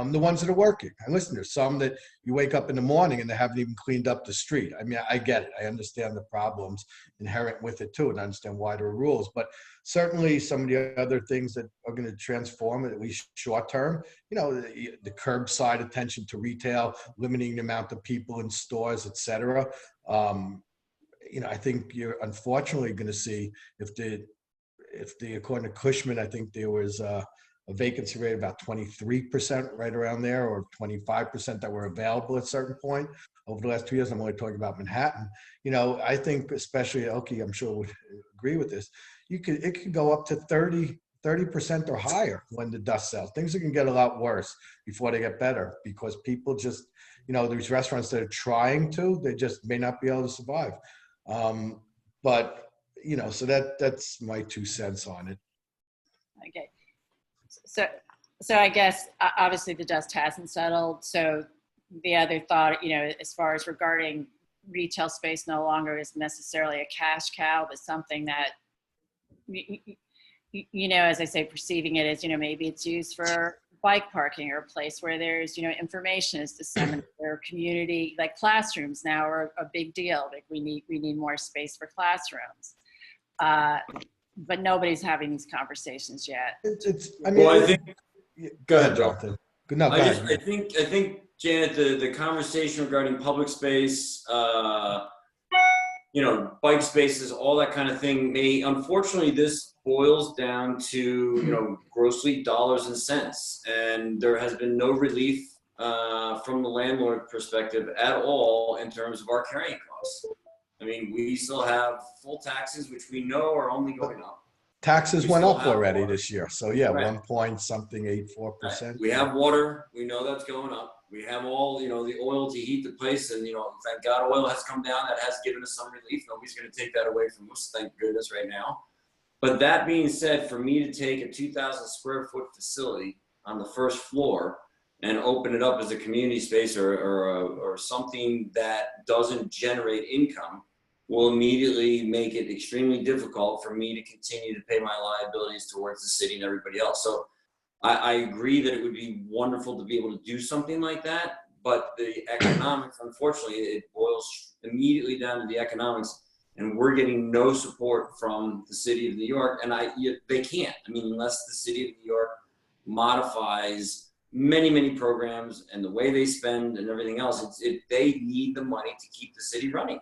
the ones that are working. And listen, there's some that you wake up in the morning and they haven't even cleaned up the street. I mean, I get it. I understand the problems inherent with it too, and I understand why there are rules. But certainly some of the other things that are going to transform it, at least short term, you know, the curbside attention to retail, limiting the amount of people in stores, et cetera. You know, I think you're unfortunately going to see if the according to Cushman, I think there was a vacancy rate of about 23% right around there, or 25% that were available at a certain point over the last 2 years. I'm only talking about Manhattan. You know, I think especially Elke, I'm sure would agree with this. It could go up to 30% or higher when the dust settles. Things are going to get a lot worse before they get better because people just, you know, these restaurants that are trying to, they just may not be able to survive. But, you know, so that's my 2 cents on it. Okay. So I guess obviously the dust hasn't settled. So the other thought, you know, as far as regarding retail space no longer is necessarily a cash cow, but something that, you know, as I say, perceiving it as, you know, maybe it's used for bike parking or a place where there's, you know, information is disseminated or community, like classrooms now are a big deal. Like we need more space for classrooms. But nobody's having these conversations yet. I mean, Well, I think. Go ahead, Jonathan. No, go ahead. I think, Janet, the conversation regarding public space, you know, bike spaces, all that kind of thing unfortunately, this boils down to, you know, grossly dollars and cents. And there has been no relief from the landlord perspective at all in terms of our carrying costs. I mean, we still have full taxes, which we know are only going up. Taxes went up already this year. So yeah, Right. 1.84%. We have water. We know that's going up. We have all, you know, the oil to heat the place. And, you know, thank God oil has come down. That has given us some relief. Nobody's going to take that away from us, thank goodness, right now. But that being said, for me to take a 2,000 square foot facility on the first floor and open it up as a community space or something that doesn't generate income will immediately make it extremely difficult for me to continue to pay my liabilities towards the city and everybody else. So I agree that it would be wonderful to be able to do something like that, but the economics, unfortunately, it boils immediately down to the economics, and we're getting no support from the city of New York, and they can't. I mean, unless the city of New York modifies many programs and the way they spend and everything else. They need the money to keep the city running.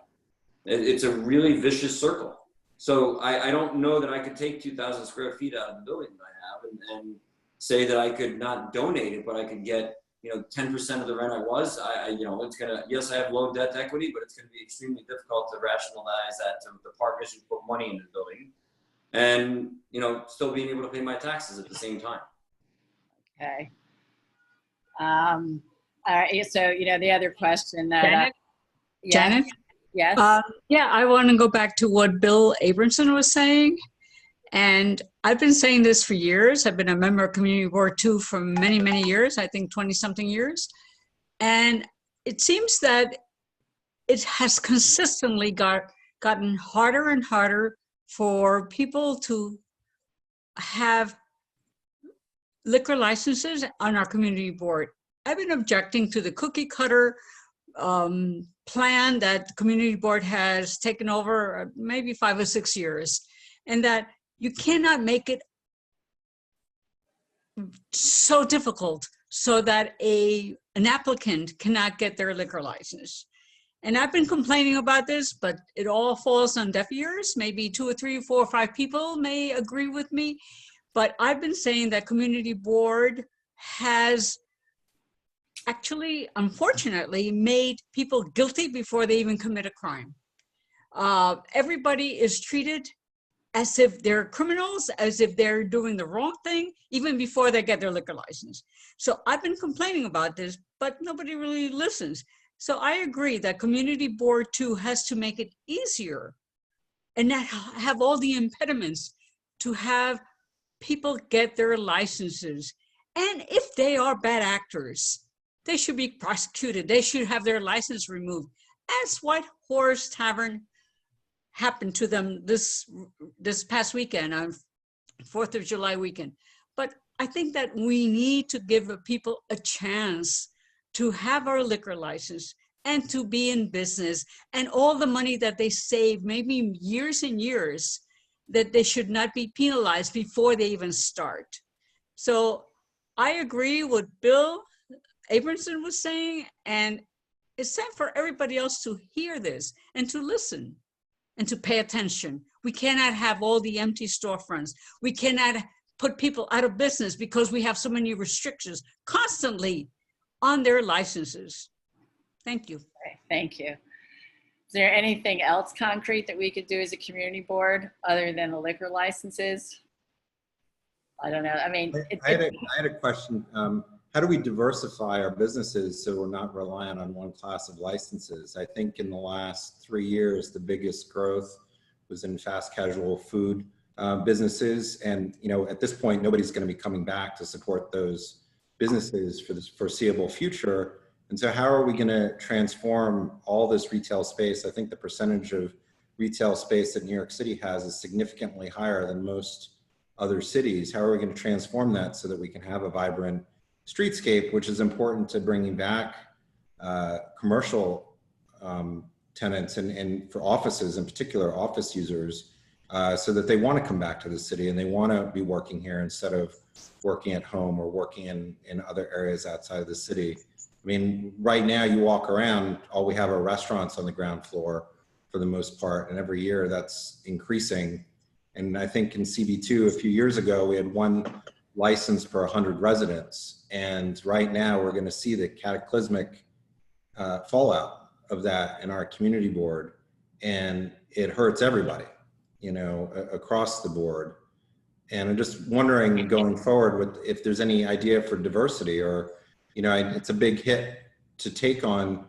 It's a really vicious circle. So I don't know that I could take 2,000 square feet out of the building that I have and say that I could not donate it, but I could get 10% of the rent I was. It's gonna, yes, I have low debt to equity, but it's gonna be extremely difficult to rationalize that to the partners who put money into the building, and still being able to pay my taxes at the same time. Okay. All right. So the other question that Janet? yes, Janet? yes. Yeah, I want to go back to what Bill Abramson was saying. And I've been saying this for years. I've been a member of Community Board 2 for many, many years, I think 20-something years. And it seems that it has consistently gotten harder and harder for people to have liquor licenses on our community board. I've been objecting to the cookie cutter plan that the community board has taken over maybe 5 or 6 years, and that you cannot make it so difficult so that an applicant cannot get their liquor license. And I've been complaining about this, but it all falls on deaf ears. Maybe 2 or 3 or 4 or 5 people may agree with me, but I've been saying that community board has actually, unfortunately, made people guilty before they even commit a crime. Everybody is treated as if they're criminals, as if they're doing the wrong thing, even before they get their liquor license. So I've been complaining about this, but nobody really listens. So I agree that Community Board 2 has to make it easier and not have all the impediments to have people get their licenses. And if they are bad actors, they should be prosecuted. They should have their license removed, as White Horse Tavern happened to them this past weekend, on 4th of July weekend. But I think that we need to give people a chance to have our liquor license and to be in business, and all the money that they save, maybe years and years, that they should not be penalized before they even start. So I agree with Bill Abramson was saying, and it's time for everybody else to hear this and to listen and to pay attention. We cannot have all the empty storefronts. We cannot put people out of business because we have so many restrictions constantly on their licenses. Thank you. Okay, thank you. Is there anything else concrete that we could do as a community board other than the liquor licenses? I don't know. I mean, I had a question. How do we diversify our businesses so we're not reliant on one class of licenses? I think in the last 3 years, the biggest growth was in fast casual food businesses. And, at this point, nobody's going to be coming back to support those businesses for the foreseeable future. And so how are we going to transform all this retail space? I think the percentage of retail space that New York City has is significantly higher than most other cities. How are we going to transform that so that we can have a vibrant streetscape, which is important to bringing back commercial tenants and for offices, in particular office users, so that they want to come back to the city and they want to be working here instead of working at home or working in other areas outside of the city. I mean, right now you walk around, all we have are restaurants on the ground floor for the most part, and every year that's increasing. And I think in CB2 a few years ago, we had 1 license per 100 residents. And right now we're going to see the cataclysmic fallout of that in our community board. And it hurts everybody, across the board. And I'm just wondering going forward if there's any idea for diversity, or, it's a big hit to take on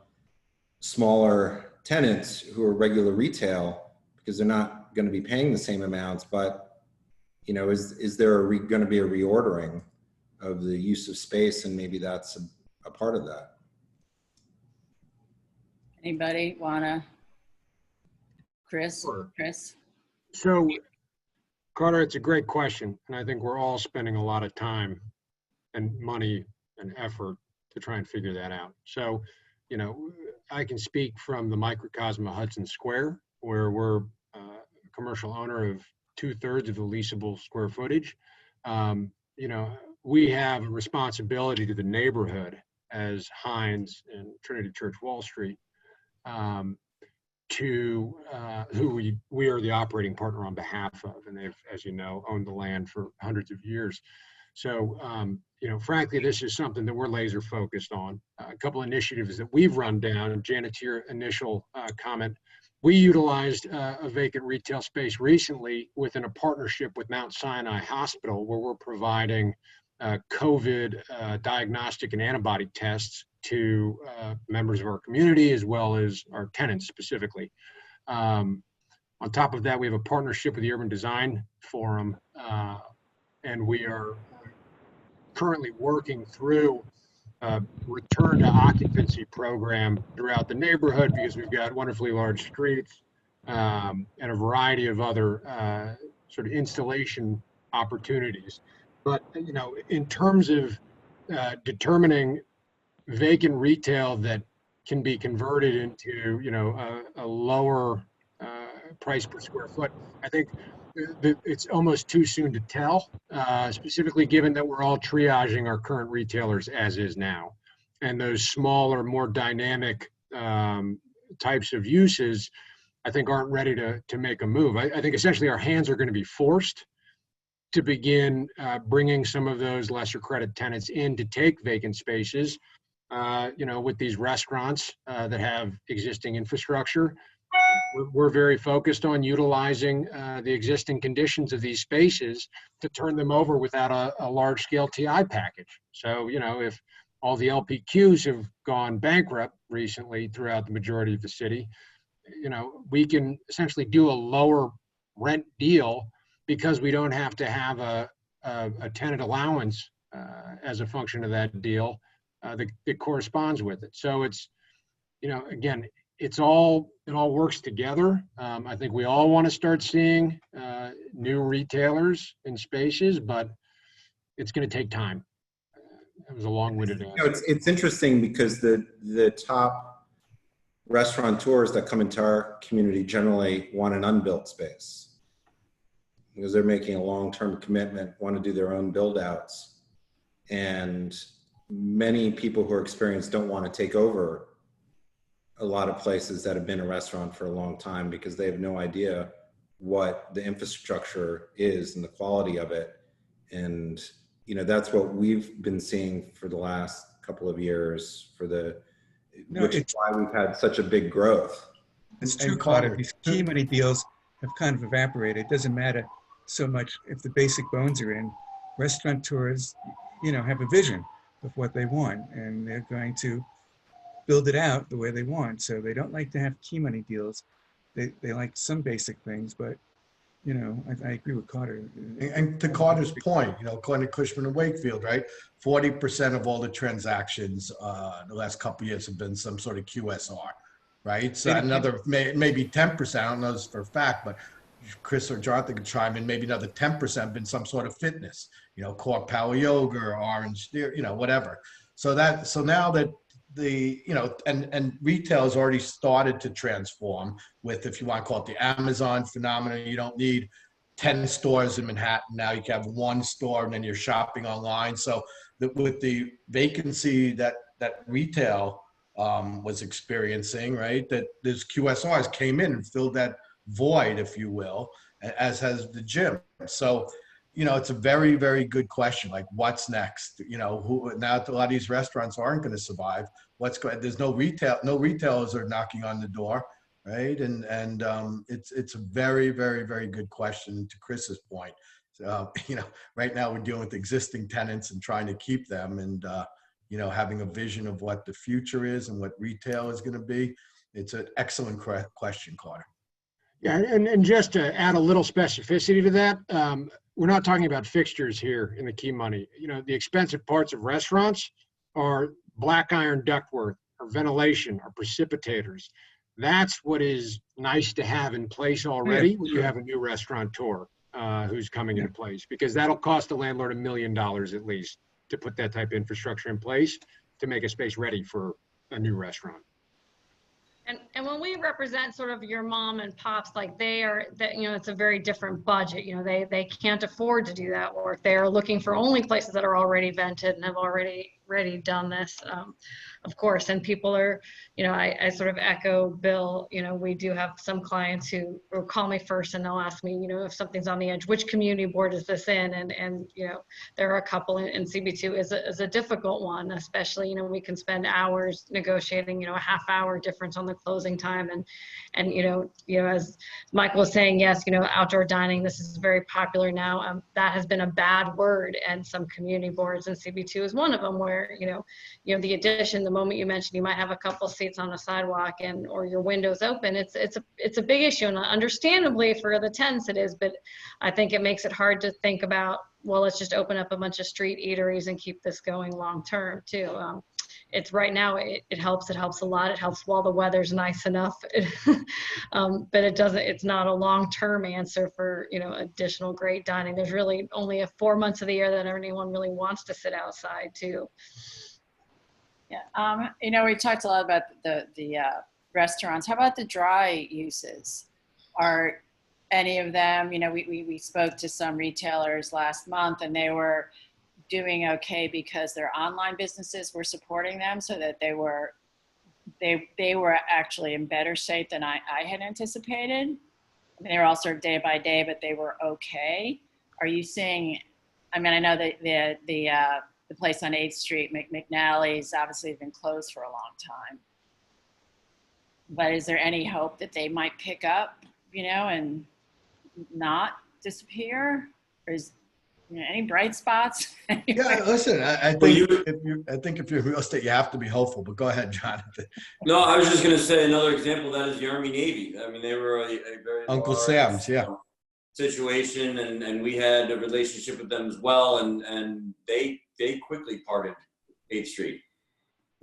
smaller tenants who are regular retail because they're not going to be paying the same amounts, but is there going to be a reordering of the use of space, and maybe that's a part of that? Anybody wanna? Chris? Sure. Chris? So, Carter, it's a great question, and I think we're all spending a lot of time and money and effort to try and figure that out. So, I can speak from the microcosm of Hudson Square, where we're a commercial owner of 2/3 of the leasable square footage. we have a responsibility to the neighborhood as Hines and Trinity Church Wall Street, to who we are the operating partner on behalf of, and they've, as you know, owned the land for hundreds of years. So, frankly, this is something that we're laser focused on. A couple initiatives that we've run down. Janet, to your initial comment, we utilized a vacant retail space recently within a partnership with Mount Sinai Hospital, where we're providing COVID diagnostic and antibody tests to members of our community as well as our tenants specifically. On top of that, we have a partnership with the Urban Design Forum, and we are currently working through a return to occupancy program throughout the neighborhood, because we've got wonderfully large streets and a variety of other sort of installation opportunities. But, in terms of determining vacant retail that can be converted into, a lower price per square foot, I think it's almost too soon to tell, specifically given that we're all triaging our current retailers as is now. And those smaller, more dynamic types of uses, I think, aren't ready to make a move. I think essentially our hands are going to be forced to begin bringing some of those lesser credit tenants in to take vacant spaces, with these restaurants that have existing infrastructure. We're very focused on utilizing the existing conditions of these spaces to turn them over without a large-scale TI package. So, if all the LPQs have gone bankrupt recently throughout the majority of the city, we can essentially do a lower rent deal because we don't have to have a tenant allowance as a function of that deal that corresponds with it. So it's, again, it all works together. I think we all want to start seeing new retailers in spaces, but it's going to take time. It was a long-winded answer. It's interesting because the top restaurateurs that come into our community generally want an unbuilt space because they're making a long-term commitment, want to do their own build-outs. And many people who are experienced don't want to take over a lot of places that have been a restaurant for a long time because they have no idea what the infrastructure is and the quality of it. And, that's what we've been seeing for the last couple of years which is why we've had such a big growth. It's true, Carter. These key money deals have kind of evaporated. It doesn't matter so much if the basic bones are in. Restaurateurs, have a vision of what they want, and they're going to build it out the way they want. So they don't like to have key money deals. They like some basic things, but I agree with Carter. And to Carter's point, according to Cushman and Wakefield, right, 40% of all the transactions the last couple of years have been some sort of QSR, right? So another maybe 10%. I don't know this for a fact, but Chris or Jonathan can chime in. Maybe another 10% have been some sort of fitness, Core Power Yoga or Orange, whatever. So now that and retail has already started to transform with, if you want to call it the Amazon phenomenon, you don't need 10 stores in Manhattan. Now you can have one store and then you're shopping online. So with the vacancy that retail was experiencing, right, that these QSRs came in and filled that void, if you will, as has the gym. So, it's a very, very good question. Like, what's next? Who now? A lot of these restaurants aren't going to survive. There's no retail. No retailers are knocking on the door, right? And it's a very, very, very good question. To Chris's point, right now we're dealing with existing tenants and trying to keep them, and having a vision of what the future is and what retail is going to be. It's an excellent question, Carter. Yeah, and just to add a little specificity to that, we're not talking about fixtures here in the key money. The expensive parts of restaurants are black iron ductwork, or ventilation, or precipitators. That's what is nice to have in place already when you have a new restaurateur who's coming into place, because that'll cost the landlord $1 million at least to put that type of infrastructure in place to make a space ready for a new restaurant. And when we represent sort of your mom and pops, like they are, that, you know, it's a very different budget. You know, they can't afford to do that work. They are looking for only places that are already vented and have already done this, of course. And people are, you know, I sort of echo Bill. You know, we do have some clients who will call me first and they'll ask me, you know, if something's on the edge, which community board is this in? And you know, there are a couple, in CB2 is a difficult one, especially, you know, we can spend hours negotiating, you know, a half-hour difference on the closing time. And you know, as Michael was saying, yes, you know, outdoor dining, this is very popular now. That has been a bad word, and some community boards, and CB2 is one of them, where you know, the addition, the moment you mentioned you might have a couple seats on the sidewalk and or your windows open, it's a big issue, and understandably for the tenants it is, but I think it makes it hard to think about, well, let's just open up a bunch of street eateries and keep this going long term too. It's right now, it helps a lot. It helps while the weather's nice enough. But it's not a long-term answer for, you know, additional great dining. There's really only 4 months of the year that anyone really wants to sit outside too. Yeah, you know, we talked a lot about the restaurants. How about the dry uses? Are any of them, you know, we spoke to some retailers last month and they were doing okay because their online businesses were supporting them, so that they were actually in better shape than I had anticipated. I mean, they were all sort of day by day, but they were okay. Are you seeing? I mean, I know that the place on 8th Street, McNally's, obviously been closed for a long time. But is there any hope that they might pick up, you know, and not disappear? Or is, you know, any bright spots? Yeah, listen, I think if you're in real estate, you have to be hopeful. But go ahead, Jonathan. No, I was just going to say another example of that is the Army Navy. I mean, they were a very Uncle large, Sam's, yeah. situation, and we had a relationship with them as well, and they quickly parted 8th Street.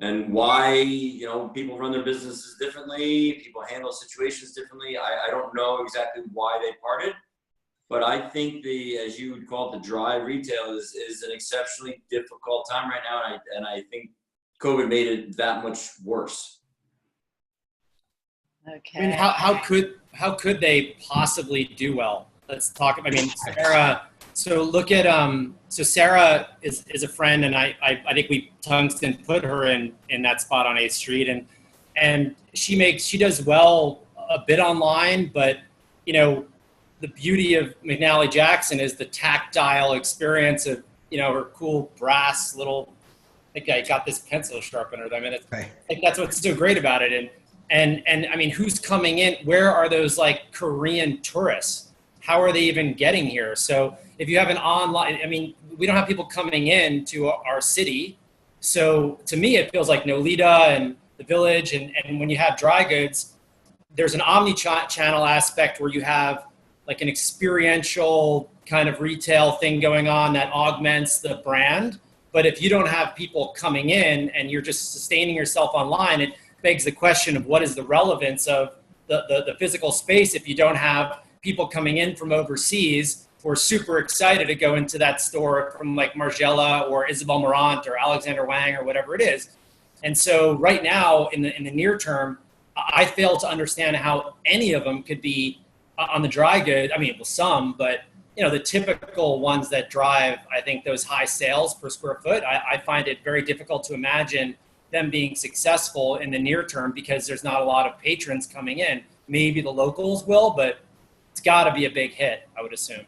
And why, you know, people run their businesses differently, people handle situations differently. I don't know exactly why they parted, but I think as you would call it, the dry retail is an exceptionally difficult time right now, and I think COVID made it that much worse. Okay. I mean, how could they possibly do well? Let's talk. I mean, Sarah. So look at So Sarah is a friend, and I think we tungsten put her in that spot on 8th Street, and she does well a bit online, but you know, the beauty of McNally Jackson is the tactile experience of, you know, her cool brass little. I think I got this pencil sharpener. I mean, I think that's what's so great about it, and I mean, who's coming in? Where are those like Korean tourists? How are they even getting here? So if you have an online, I mean, we don't have people coming in to our city. So to me, it feels like Nolita and the Village, and when you have dry goods, there's an omni-channel aspect where you have like an experiential kind of retail thing going on that augments the brand. But if you don't have people coming in and you're just sustaining yourself online, it begs the question of what is the relevance of the physical space if you don't have people coming in from overseas who are super excited to go into that store from like Margiela or Isabel Marant or Alexander Wang or whatever it is. And so right now in the near term, I fail to understand how any of them could be on the dry good. I mean, well, some, but you know, the typical ones that drive, I think, those high sales per square foot, I find it very difficult to imagine them being successful in the near term because there's not a lot of patrons coming in. Maybe the locals will, but it's got to be a big hit, I would assume.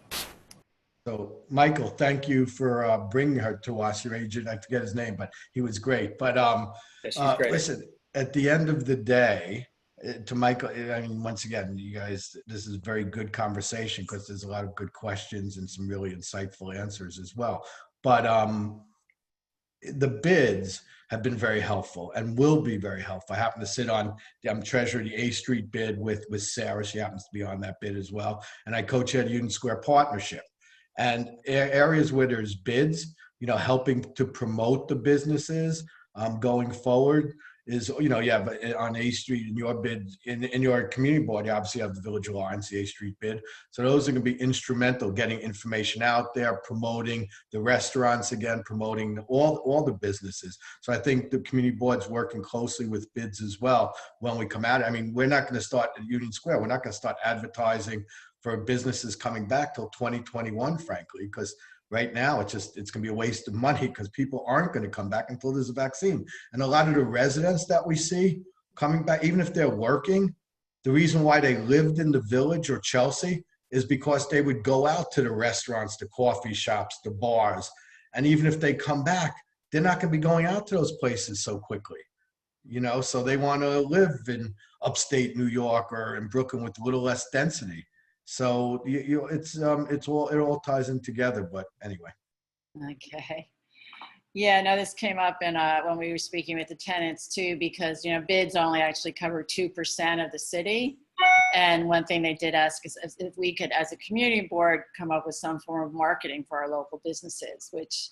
So, Michael, thank you for bringing her to us. Your agent, I forget his name, but he was great. But great. Listen, at the end of the day, to Michael, I mean, once again, you guys, this is a very good conversation because there's a lot of good questions and some really insightful answers as well. But the bids have been very helpful and will be very helpful. I happen to sit on, I'm treasurer of the 8th Street bid with Sarah. She happens to be on that bid as well. And I co-chair the Union Square Partnership. And areas where there's bids, you know, helping to promote the businesses going forward is, you know, you have on A Street in your bid, in your community board, you obviously have the Village Alliance, the A Street bid. So those are going to be instrumental, getting information out there, promoting the restaurants again, promoting all the businesses. So I think the community board's working closely with bids as well when we come out. I mean, we're not going to start at Union Square. We're not going to start advertising for businesses coming back till 2021, frankly, because right now it's going to be a waste of money because people aren't going to come back until there's a vaccine. And a lot of the residents that we see coming back, even if they're working, the reason why they lived in the Village or Chelsea is because they would go out to the restaurants, the coffee shops, the bars. And even if they come back, they're not going to be going out to those places so quickly. You know, so they want to live in upstate New York or in Brooklyn with a little less density. So it all ties in together. But anyway. Okay. Yeah, no, this came up in when we were speaking with the tenants too, because, you know, bids only actually cover 2% of the city. And one thing they did ask is if we could, as a community board, come up with some form of marketing for our local businesses, which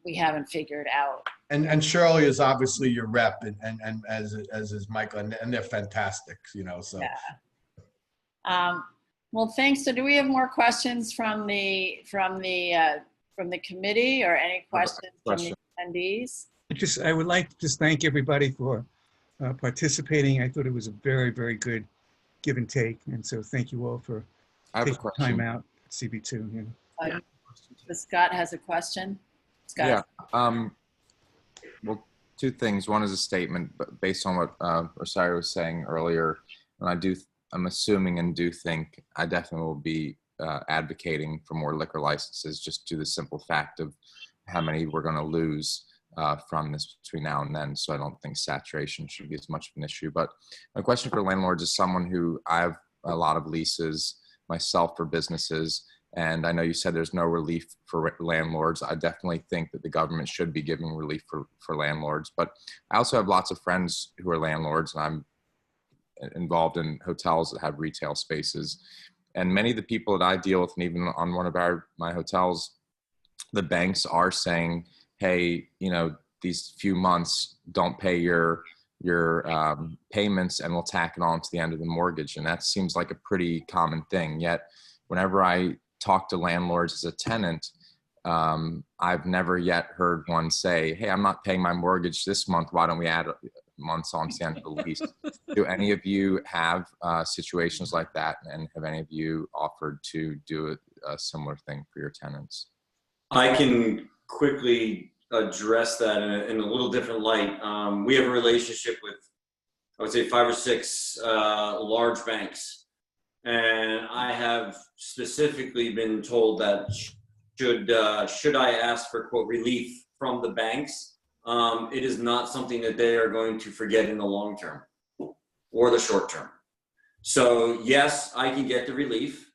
we haven't figured out. And Shirley is obviously your rep, and as is Michael, and they're fantastic, you know. So. Yeah. Well, thanks. So, do we have more questions from the committee, or any questions from the attendees? I would like to just thank everybody for participating. I thought it was a very, very good give and take, and so thank you all for taking time out at CB2. You know. Scott has a question. Scott. Yeah. Well, two things. One is a statement, but based on what Rosario was saying earlier, and I'm assuming and do think I definitely will be advocating for more liquor licenses, just due to the simple fact of how many we're going to lose from this between now and then. So I don't think saturation should be as much of an issue. But my question for landlords is someone who I have a lot of leases myself for businesses. And I know you said there's no relief for landlords. I definitely think that the government should be giving relief for landlords. But I also have lots of friends who are landlords, and I'm involved in hotels that have retail spaces. And many of the people that I deal with, and even on one of my hotels, the banks are saying, hey, you know, these few months, don't pay your payments and we'll tack it on to the end of the mortgage. And that seems like a pretty common thing. Yet whenever I talk to landlords as a tenant, I've never yet heard one say, hey, I'm not paying my mortgage this month. Why don't we add months on to the end of the lease? Do any of you have situations like that? And have any of you offered to do a similar thing for your tenants? I can quickly address that in a little different light. We have a relationship with, I would say, 5 or 6 large banks. And I have specifically been told that should I ask for, quote, relief from the banks, it is not something that they are going to forget in the long term or the short term. So yes, I can get the relief.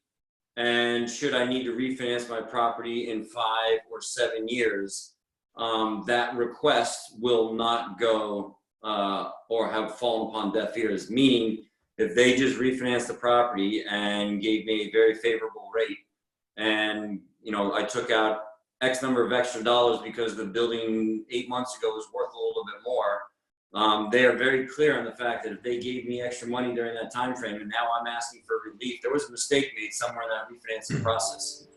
And should I need to refinance my property in 5 or 7 years, that request will not go or have fallen upon deaf ears. Meaning, if they just refinanced the property and gave me a very favorable rate, and I took out X number of extra dollars because the building 8 months ago was worth a little bit more, they are very clear on the fact that if they gave me extra money during that time frame and now I'm asking for relief, there was a mistake made somewhere in that refinancing process.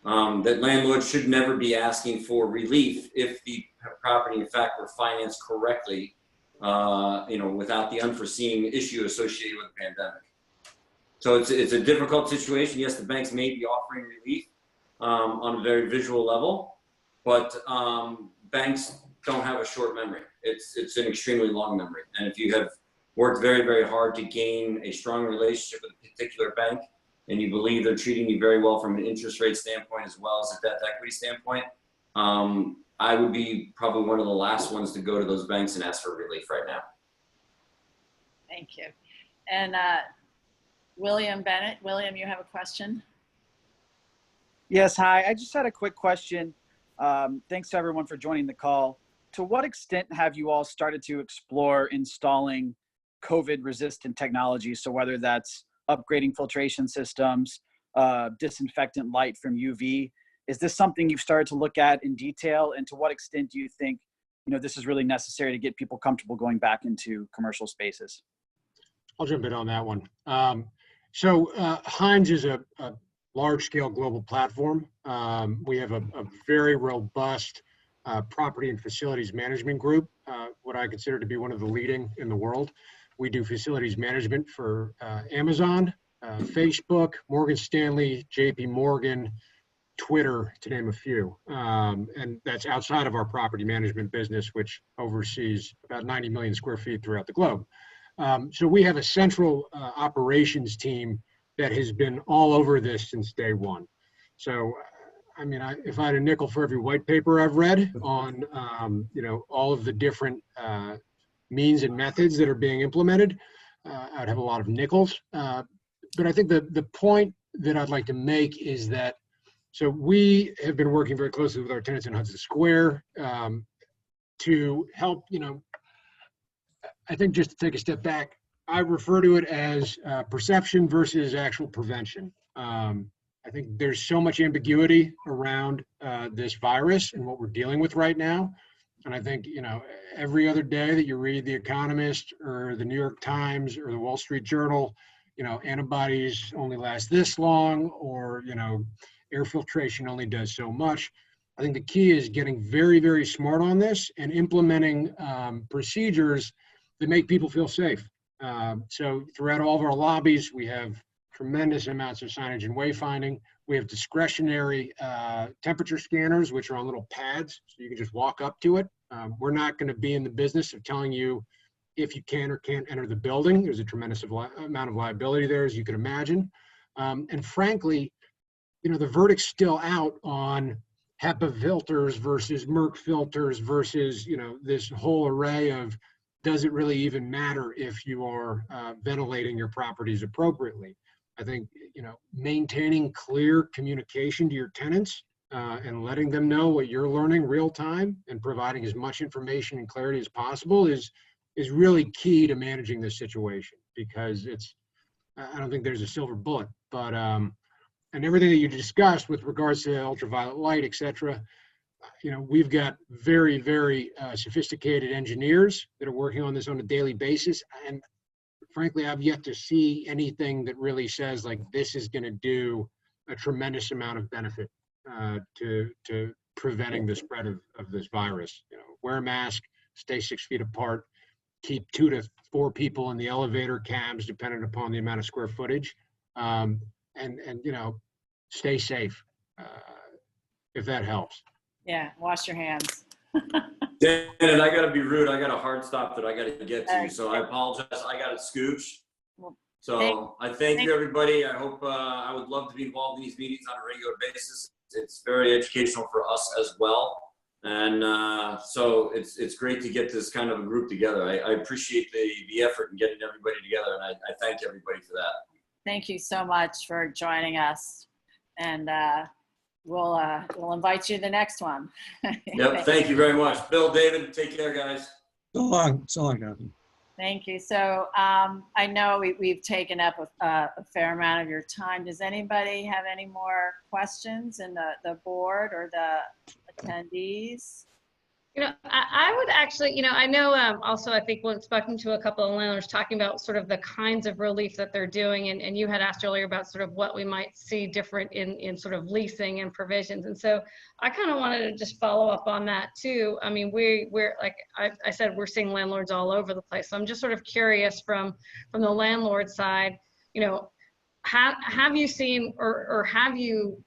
That landlords should never be asking for relief if the property in fact were financed correctly, without the unforeseen issue associated with the pandemic. So it's a difficult situation. Yes, the banks may be offering relief on a very visual level, but banks don't have a short memory. It's an extremely long memory. And if you have worked very, very hard to gain a strong relationship with a particular bank, and you believe they're treating you very well from an interest rate standpoint as well as a debt equity standpoint, I would be probably one of the last ones to go to those banks and ask for relief right now. Thank you. And William Bennett. William, you have a question? Yes, hi. I just had a quick question. Thanks to everyone for joining the call. To what extent have you all started to explore installing COVID-resistant technology? So whether that's upgrading filtration systems, disinfectant light from UV, is this something you've started to look at in detail? And to what extent do you think this is really necessary to get people comfortable going back into commercial spaces. I'll jump in on that one. So Hines is a large-scale global platform. We have a very robust property and facilities management group, what I consider to be one of the leading in the world. We do facilities management for Amazon, Facebook, Morgan Stanley, JP Morgan, Twitter, to name a few. And that's outside of our property management business, which oversees about 90 million square feet throughout the globe. So we have a central operations team that has been all over this since day one. So, I mean, if I had a nickel for every white paper I've read on, all of the different means and methods that are being implemented, I'd have a lot of nickels. But I think the point that I'd like to make is that, so we have been working very closely with our tenants in Hudson Square to help, I think just to take a step back, I refer to it as perception versus actual prevention. I think there's so much ambiguity around this virus and what we're dealing with right now. And I think, every other day that you read The Economist or the New York Times or the Wall Street Journal, antibodies only last this long, or, air filtration only does so much. I think the key is getting very, very smart on this and implementing procedures that make people feel safe. So throughout all of our lobbies, we have tremendous amounts of signage and wayfinding. We have discretionary temperature scanners, which are on little pads, so you can just walk up to it. We're not going to be in the business of telling you if you can or can't enter the building. There's a tremendous amount of liability there, as you can imagine. And frankly, the verdict's still out on HEPA filters versus Merck filters versus, this whole array of, does it really even matter if you are ventilating your properties appropriately? I think, maintaining clear communication to your tenants and letting them know what you're learning real time and providing as much information and clarity as possible is really key to managing this situation, because I don't think there's a silver bullet, but and everything that you discussed with regards to ultraviolet light, et cetera, we've got very, very sophisticated engineers that are working on this on a daily basis. And frankly, I've yet to see anything that really says like this is going to do a tremendous amount of benefit to preventing the spread of this virus. Wear a mask, stay 6 feet apart, keep 2 to 4 people in the elevator cabs, depending upon the amount of square footage, and stay safe, if that helps. Yeah, wash your hands. Dan, and I got to be rude. I got a hard stop that I got to get to, so I apologize. I got to scooch. So I thank you, everybody. I hope I would love to be involved in these meetings on a regular basis. It's very educational for us as well. And so it's great to get this kind of a group together. I appreciate the effort in getting everybody together, and I thank everybody for that. Thank you so much for joining us. And we'll invite you to the next one. Yep, thank you very much. Bill, David, take care, guys. So long, Jonathan. Thank you. So I know we've taken up a fair amount of your time. Does anybody have any more questions in the board or the attendees? I would actually, I know also I think we're speaking to a couple of landlords talking about sort of the kinds of relief that they're doing. And you had asked earlier about sort of what we might see different in sort of leasing and provisions. And so I kind of wanted to just follow up on that too. I mean, we're like I said, we're seeing landlords all over the place. So I'm just sort of curious from the landlord side, have you seen or have you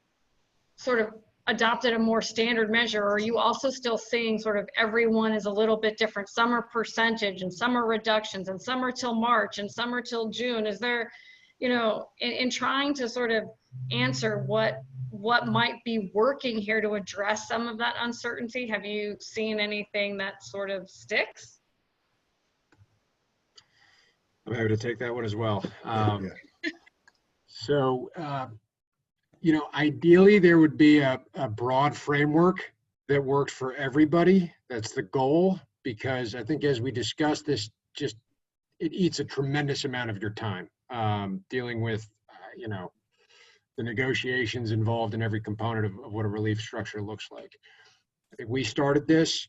sort of adopted a more standard measure, or are you also still seeing sort of everyone is a little bit different? Some are percentage and some are reductions and some are till March and some are till June. Is there, in trying to sort of answer what might be working here to address some of that uncertainty, have you seen anything that sort of sticks? I'm happy to take that one as well. So, ideally there would be a broad framework that worked for everybody. That's the goal, because I think as we discussed this, it eats a tremendous amount of your time dealing with, the negotiations involved in every component of what a relief structure looks like. I think we started this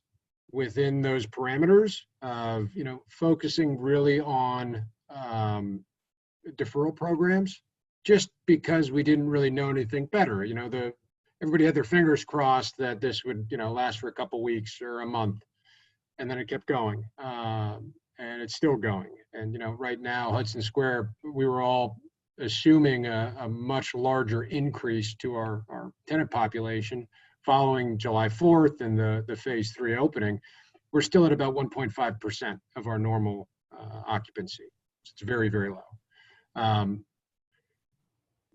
within those parameters of, focusing really on deferral programs, just because we didn't really know anything better. Everybody had their fingers crossed that this would, last for a couple weeks or a month, and then it kept going, and it's still going. And right now, Hudson Square, we were all assuming a much larger increase to our tenant population following July 4th and the phase 3 opening. We're still at about 1.5% of our normal occupancy. It's very, very low.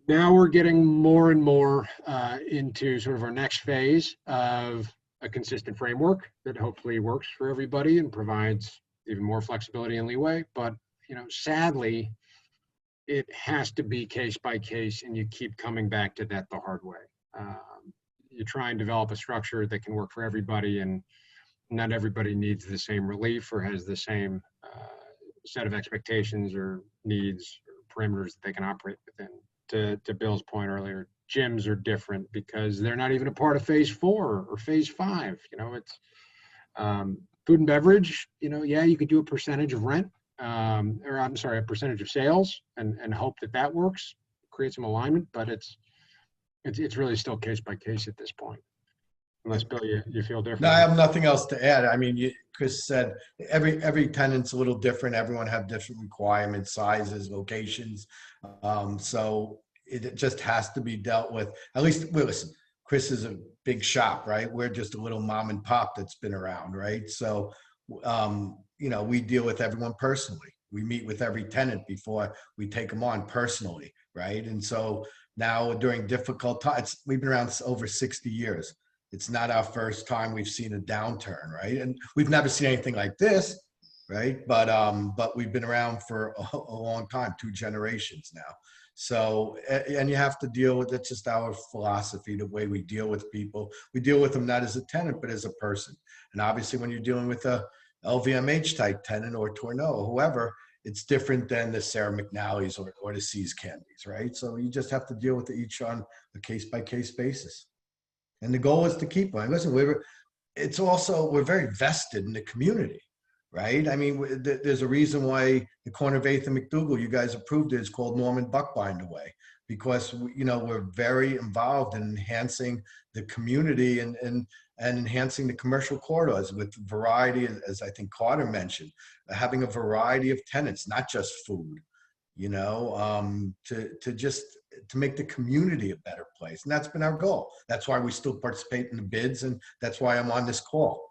Now we're getting more and more into sort of our next phase of a consistent framework that hopefully works for everybody and provides even more flexibility and leeway. But, sadly, it has to be case by case, and you keep coming back to that the hard way. You try and develop a structure that can work for everybody, and not everybody needs the same relief or has the same set of expectations or needs or parameters that they can operate within. To Bill's point earlier, gyms are different because they're not even a part of phase 4 or phase 5. It's food and beverage. Yeah, you could do a percentage of rent, or I'm sorry, a percentage of sales, and hope that works, create some alignment. But it's really still case by case at this point. Unless, Bill, you feel different. No, I have nothing else to add. I mean, Chris said every tenant's a little different. Everyone have different requirements, sizes, locations. So it just has to be dealt with. At least, listen, Chris is a big shop, right? We're just a little mom and pop that's been around, right? So, we deal with everyone personally. We meet with every tenant before we take them on personally, right? And so now during difficult times, we've been around over 60 years. It's not our first time we've seen a downturn, right? And we've never seen anything like this, right? But we've been around for a long time, 2 generations now. So, and you have to deal with, that's just our philosophy, the way we deal with people. We deal with them not as a tenant, but as a person. And obviously when you're dealing with a LVMH type tenant or Tourneau or whoever, it's different than the Sarah McNally's or the See's Candies, right? So you just have to deal with each on a case by case basis. And the goal is to keep on. Listen, we're very vested in the community, right? I mean, there's a reason why the corner of 8th and McDougal, you guys approved it, is called Norman Buckbinder Way, because we're very involved in enhancing the community and enhancing the commercial corridors with variety, as I think Carter mentioned, having a variety of tenants, not just food, to make the community a better place. And that's been our goal. That's why we still participate in the bids, and that's why I'm on this call,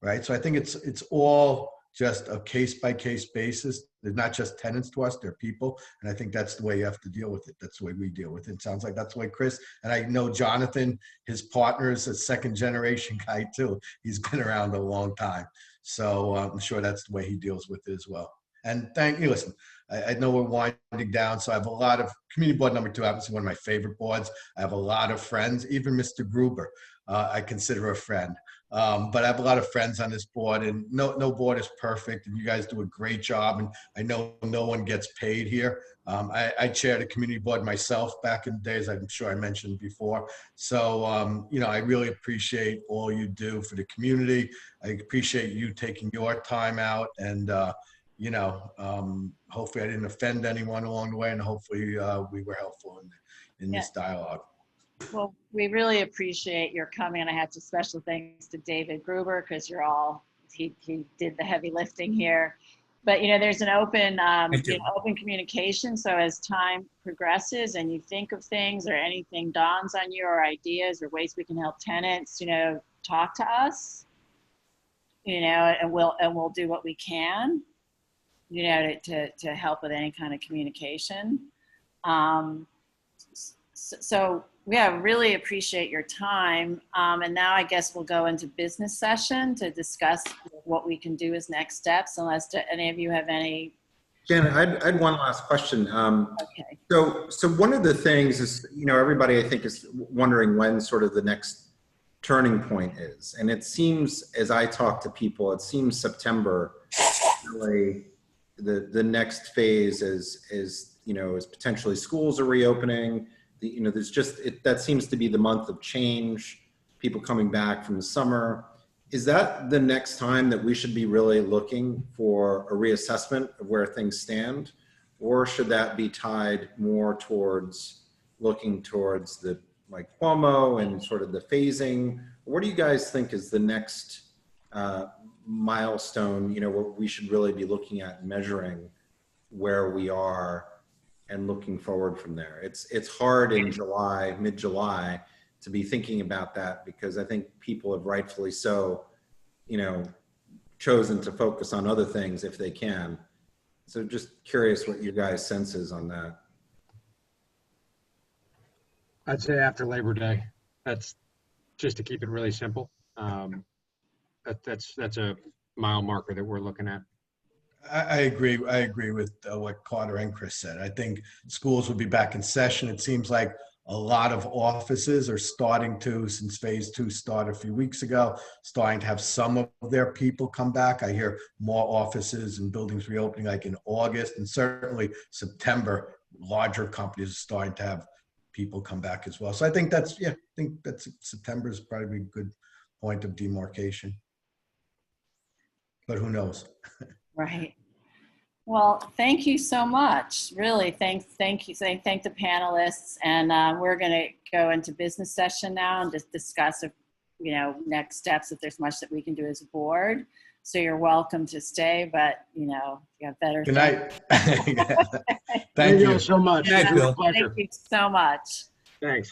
right? So I think it's all just a case-by-case basis. They're not just tenants to us, they're people. And I think that's the way you have to deal with it. That's the way we deal with it. It sounds like that's the way Chris, and I know Jonathan, his partner, is a second-generation guy too. He's been around a long time. So I'm sure that's the way he deals with it as well. And thank you. Listen, I know we're winding down, so I have a lot of community board number 2, happens to be one of my favorite boards. I have a lot of friends, even Mr. Gruber, I consider a friend. But I have a lot of friends on this board, and no board is perfect, and you guys do a great job. And I know no one gets paid here. I chaired a community board myself back in the days, I'm sure I mentioned before. So, I really appreciate all you do for the community. I appreciate you taking your time out, and hopefully I didn't offend anyone along the way, and hopefully we were helpful in this dialogue. Well, we really appreciate your coming, and I have to special thanks to David Gruber, because he did the heavy lifting here. But there's an open open communication. So as time progresses and you think of things or anything dawns on you, or ideas or ways we can help tenants, talk to us. And we'll do what we can, to help with any kind of communication. So yeah, really appreciate your time. And now I guess we'll go into business session to discuss what we can do as next steps, unless any of you have any. Janet, I had one last question. Okay. So one of the things is, everybody I think is wondering when sort of the next turning point is. And it seems, as I talk to people, it seems September, really the next phase is potentially schools are reopening. There's that seems to be the month of change, people coming back from the summer. is that the next time that we should be really looking for a reassessment of where things stand? Or should that be tied more towards looking towards the like Cuomo and sort of the phasing? What do you guys think is the next milestone, you know, where we should really be looking at and measuring where we are and looking forward from there? It's hard in July, mid-July, to be thinking about that because I think people have rightfully so, you know, chosen to focus on other things if they can. So just curious what your guys' sense is on that. I'd say after Labor Day. That's just to keep it really simple. That's a mile marker that we're looking at. I agree. I agree with what Carter and Chris said. I think schools will be back in session. It seems like a lot of offices are starting to, since phase 2 started a few weeks ago, starting to have some of their people come back. I hear more offices and buildings reopening like in August, and certainly September, larger companies are starting to have people come back as well. So I think that's, yeah, I think that's September is probably a good point of demarcation. But who knows? Right. Well, thank you so much. Really, thank you. Thank the panelists, and we're going to go into business session now and just discuss, you know, next steps. If there's much that we can do as a board, so you're welcome to stay. But you know, you have better. Good night. Thank you so much. Good night, It was a Bill. pleasure. Thank you so much. Thanks.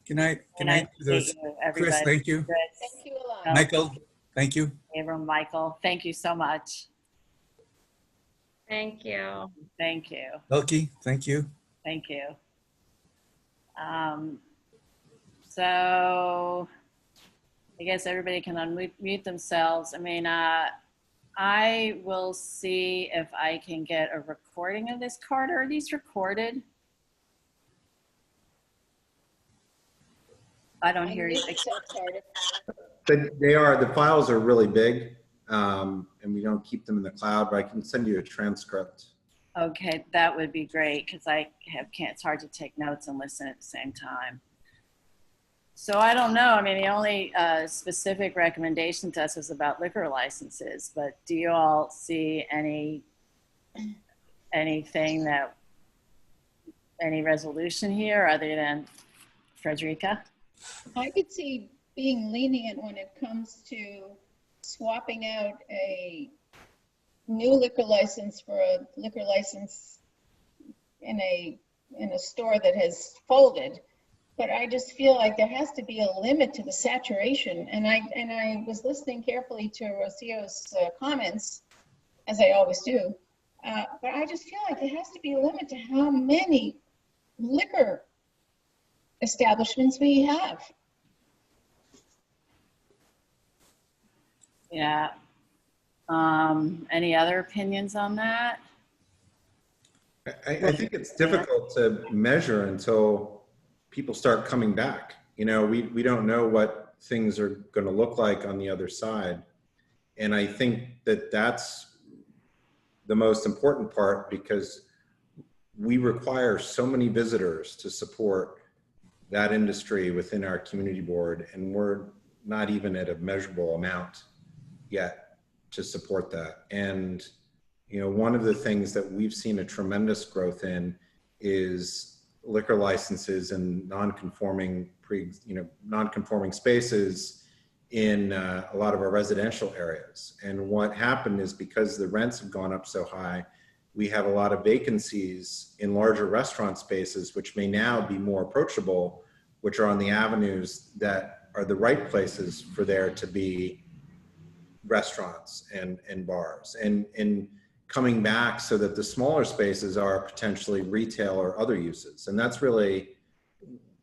Good night. Good night. Thank you, everybody. Chris, thank you. Thank you a lot. Michael, thank you. Abram, Michael, thank you so much. Thank you. Thank you. Elke, thank you. Thank you. So I guess everybody can unmute themselves. I mean, I will see if I can get a recording of this. Carter, are these recorded? I don't hear you. They are, the files are really big, and we don't keep them in the cloud, but I can send you a transcript. Okay, that would be great because it's hard to take notes and listen at the same time. So I don't know. I mean, the only specific recommendation to us is about liquor licenses, but do you all see any resolution here other than Frederica? I could see being lenient when it comes to swapping out a new liquor license for a liquor license in a store that has folded. But I just feel like there has to be a limit to the saturation. And I was listening carefully to Rocio's comments, as I always do. But I just feel like there has to be a limit to how many liquor establishments we have. Yeah. Any other opinions on that? I think it's difficult to measure until people start coming back. You know, we don't know what things are going to look like on the other side. And I think that that's the most important part because we require so many visitors to support that industry within our community board. And we're not even at a measurable amount yet to support that. And, you know, one of the things that we've seen a tremendous growth in is liquor licenses and non-conforming spaces in a lot of our residential areas. And what happened is because the rents have gone up so high, we have a lot of vacancies in larger restaurant spaces, which may now be more approachable, which are on the avenues that are the right places for there to be restaurants and bars, and coming back so that the smaller spaces are potentially retail or other uses. And that's really,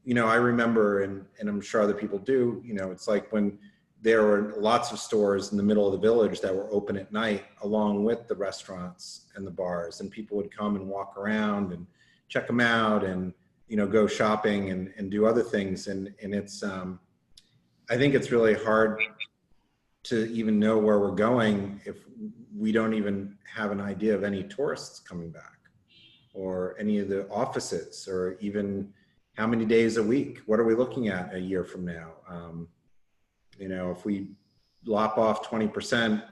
you know, I remember, and I'm sure other people do, you know, it's like when there were lots of stores in the middle of the village that were open at night along with the restaurants and the bars, and people would come and walk around and check them out and, you know, go shopping and do other things. And it's, I think it's really hard to even know where we're going if we don't even have an idea of any tourists coming back or any of the offices, or even how many days a week. What are we looking at a year from now? You know, if we lop off 20%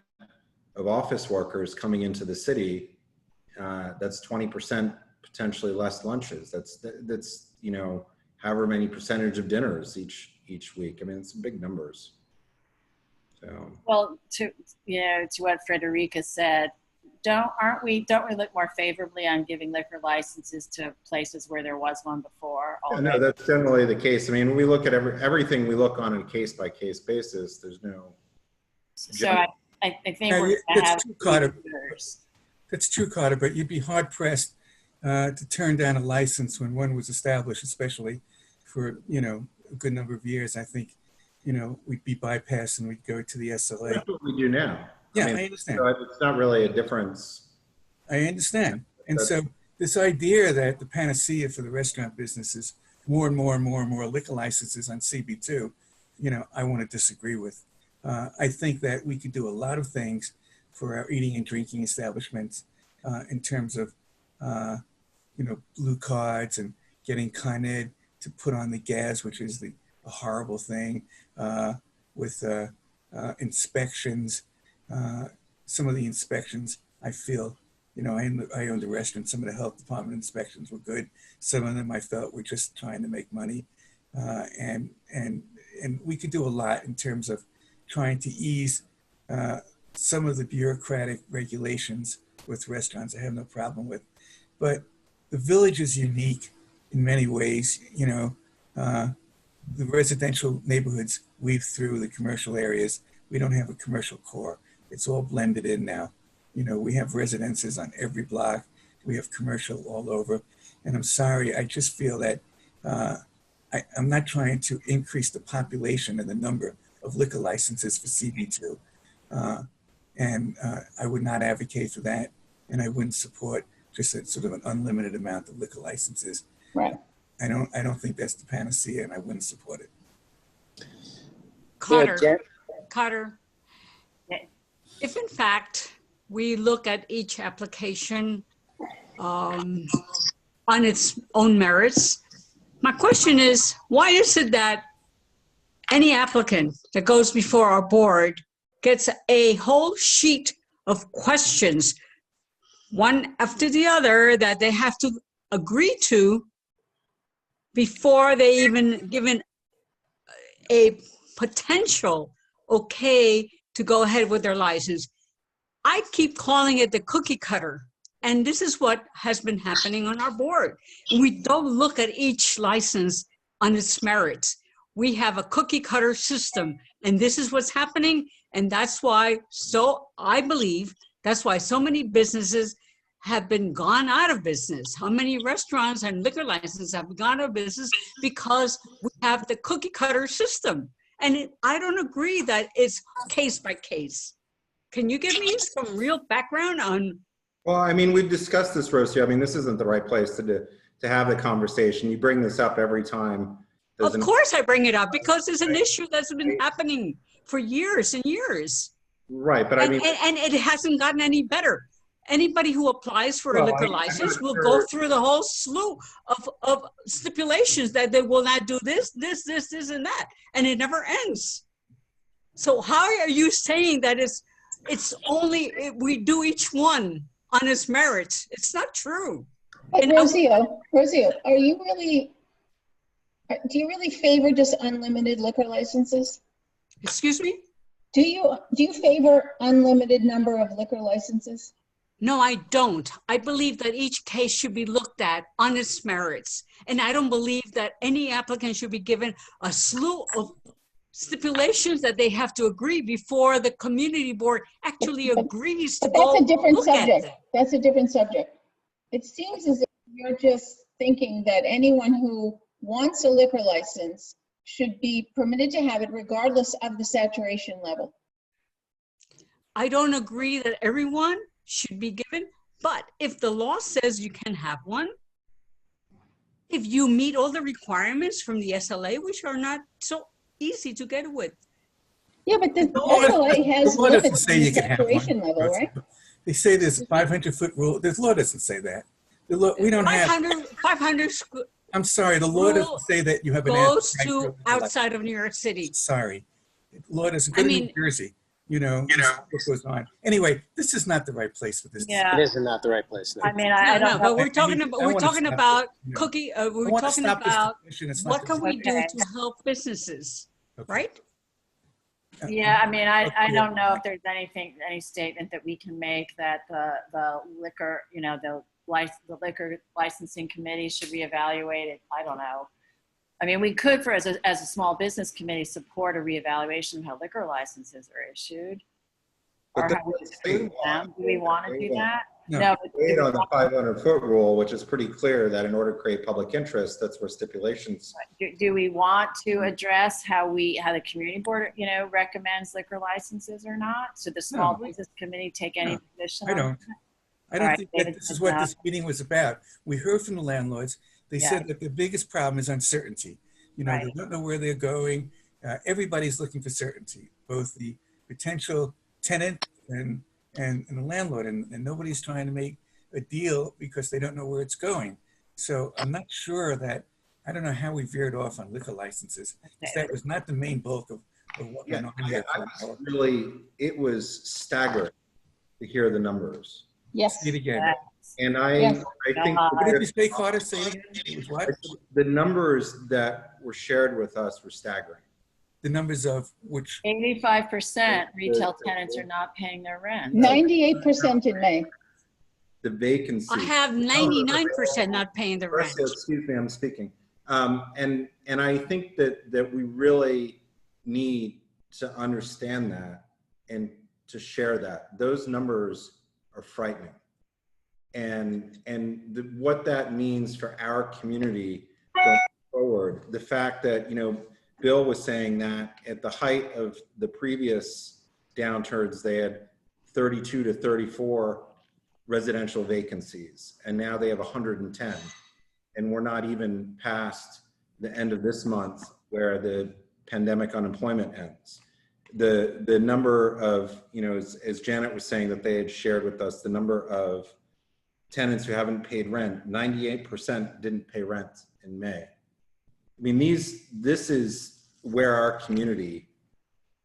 of office workers coming into the city, that's 20% potentially less lunches. That's you know, however many percentage of dinners each week. I mean, it's big numbers. So. Well, to what Frederica said, don't we look more favorably on giving liquor licenses to places where there was one before? Yeah, no, that's generally the case. I mean, we look at everything we look on a case by case basis. There's no. So I think we're going to have. That's true, Carter, but you'd be hard pressed to turn down a license when one was established, especially for, you know, a good number of years. I think, you know, we'd be bypassed and we'd go to the SLA. That's what we do now. Yeah, I mean, I understand. So it's not really a difference. I understand. And so this idea that the panacea for the restaurant business is more and more and more and more liquor licenses on CB2, you know, I want to disagree with. I think that we could do a lot of things for our eating and drinking establishments in terms of, you know, blue cards and getting Con Ed to put on the gas, which is a horrible thing, with inspections. Some of the inspections, I feel, you know, I owned a restaurant. Some of the health department inspections were good. Some of them I felt were just trying to make money. And we could do a lot in terms of trying to ease some of the bureaucratic regulations with restaurants. I have no problem with. But the village is unique in many ways. You know, the residential neighborhoods weave through the commercial areas. We don't have a commercial core. It's all blended in now. You know, we have residences on every block. We have commercial all over. And I'm sorry, I just feel that I'm not trying to increase the population and the number of liquor licenses for CB2. And I would not advocate for that. And I wouldn't support just a sort of an unlimited amount of liquor licenses. Right. I don't think that's the panacea, and I wouldn't support it. Carter, if in fact we look at each application on its own merits, my question is, why is it that any applicant that goes before our board gets a whole sheet of questions, one after the other, that they have to agree to before they even given a potential okay to go ahead with their license? I keep calling it the cookie cutter. And this is what has been happening on our board. We don't look at each license on its merits. We have a cookie cutter system, and this is what's happening. And that's why, I believe that's why so many businesses have been gone out of business. How many restaurants and liquor licenses have gone out of business? Because we have the cookie cutter system. And I don't agree that it's case by case. Can you give me some real background on? Well, I mean, we've discussed this, Rosie. I mean, this isn't the right place to have the conversation. You bring this up every time. Of course I bring it up because it's an issue that's been happening for years and years. Right, but and it hasn't gotten any better. Anybody who applies for a liquor license will go through the whole slew of stipulations that they will not do this, and that, and it never ends. So how are you saying that it's only we do each one on its merits? It's not true. But Rosio, are you really? Do you really favor just unlimited liquor licenses? Excuse me? Do you favor unlimited number of liquor licenses? No, I don't. I believe that each case should be looked at on its merits. And I don't believe that any applicant should be given a slew of stipulations that they have to agree before the community board actually agrees to go that's a different look at subject. them. That's a different subject. It seems as if you're just thinking that anyone who wants a liquor license should be permitted to have it regardless of the saturation level. I don't agree that everyone should be given, but if the law says you can have one, if you meet all the requirements from the SLA, which are not so easy to get with. Yeah, but the SLA has limits on the saturation level, right? They say there's a 500-foot rule. The law doesn't say that. The law, we don't 500 I'm sorry, the law doesn't say that you have an goes to outside of New York City. Sorry. law doesn't I go to mean- New Jersey. You know what goes on. Anyway, this is not the right place for this. Yeah. It is not the right place. No. I mean, I No, don't but know. we're talking about, I we're wanna talking stop about this, you know. cookie, I we're wanna talking stop this about discussion. It's what not can we do Okay. to help businesses, Okay. right? Yeah, I mean, I Okay. don't know if there's any statement that we can make that the liquor, you know, the liquor licensing committee should reevaluate it. I don't know. I mean, we could, as a small business committee, support a reevaluation of how liquor licenses are issued. But Or the how we approve them. Do we want to do that? No. but Wait on the 500-foot rule, which is pretty clear that in order to create public interest, that's where stipulations. do we want to address how the community board, you know, recommends liquor licenses or not? So the small No. business committee take any No, position? I on don't. that? I All don't right, think David that this says is what no. this meeting was about. We heard from the landlords. They Yeah. said that the biggest problem is uncertainty. You know, they Right. don't know where they're going. Everybody's looking for certainty, both the potential tenant and the landlord, and nobody's trying to make a deal because they don't know where it's going. So I'm not sure that, I don't know how we veered off on liquor licenses. 'Cause that was not the main bulk of what went on here. It was staggering to hear the numbers. Yes. Say it again. And Yes. I think What did you say, Carter? Say it again. It was what? the numbers that were shared with us were staggering. The numbers of which? 85% retail tenants are not paying their rent. 98% in May. The vacancy. I have 99% not paying the rent. Marcia, excuse me, I'm speaking. And I think that we really need to understand that and to share that. Those numbers are frightening. And what that means for our community going forward, the fact that, you know, Bill was saying that at the height of the previous downturns, they had 32 to 34 residential vacancies, and now they have 110. And we're not even past the end of this month where the pandemic unemployment ends. The number of, you know, as Janet was saying that they had shared with us, the number of tenants who haven't paid rent, 98% didn't pay rent in May. I mean, this is where our community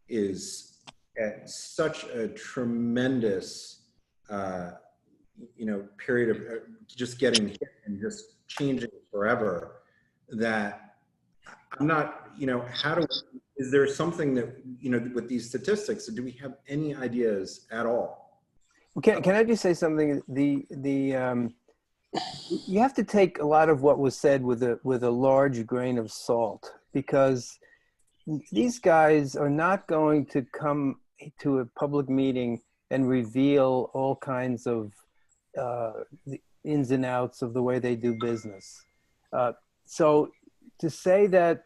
is at such a tremendous, you know, period of just getting hit and just changing forever, that I'm not, you know, is there something that, you know, with these statistics, do we have any ideas at all? Well, can I just say something? You have to take a lot of what was said with a large grain of salt, because these guys are not going to come to a public meeting and reveal all kinds of the ins and outs of the way they do business. So to say that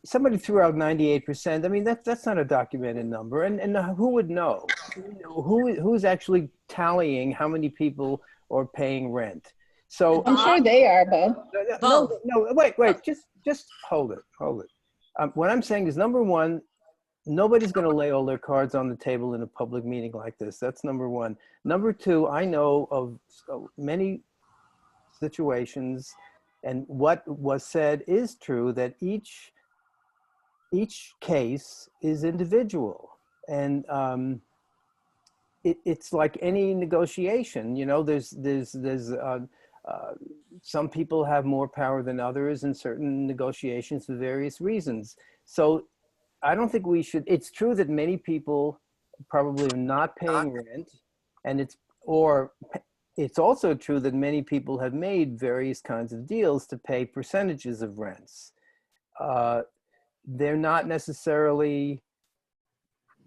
somebody threw out 98%, I mean, that's not a documented number. And who would know? Who's actually tallying how many people are paying rent? So I'm sure they are, Bo. No, wait, just hold it. What I'm saying is, number one, nobody's going to lay all their cards on the table in a public meeting like this. That's number one. Number two, I know of many situations, and what was said is true, that each case is individual, and it's like any negotiation. You know, there's some people have more power than others in certain negotiations for various reasons. So I don't think we should. It's true that many people probably are not paying rent, and it's also true that many people have made various kinds of deals to pay percentages of rents. They're not necessarily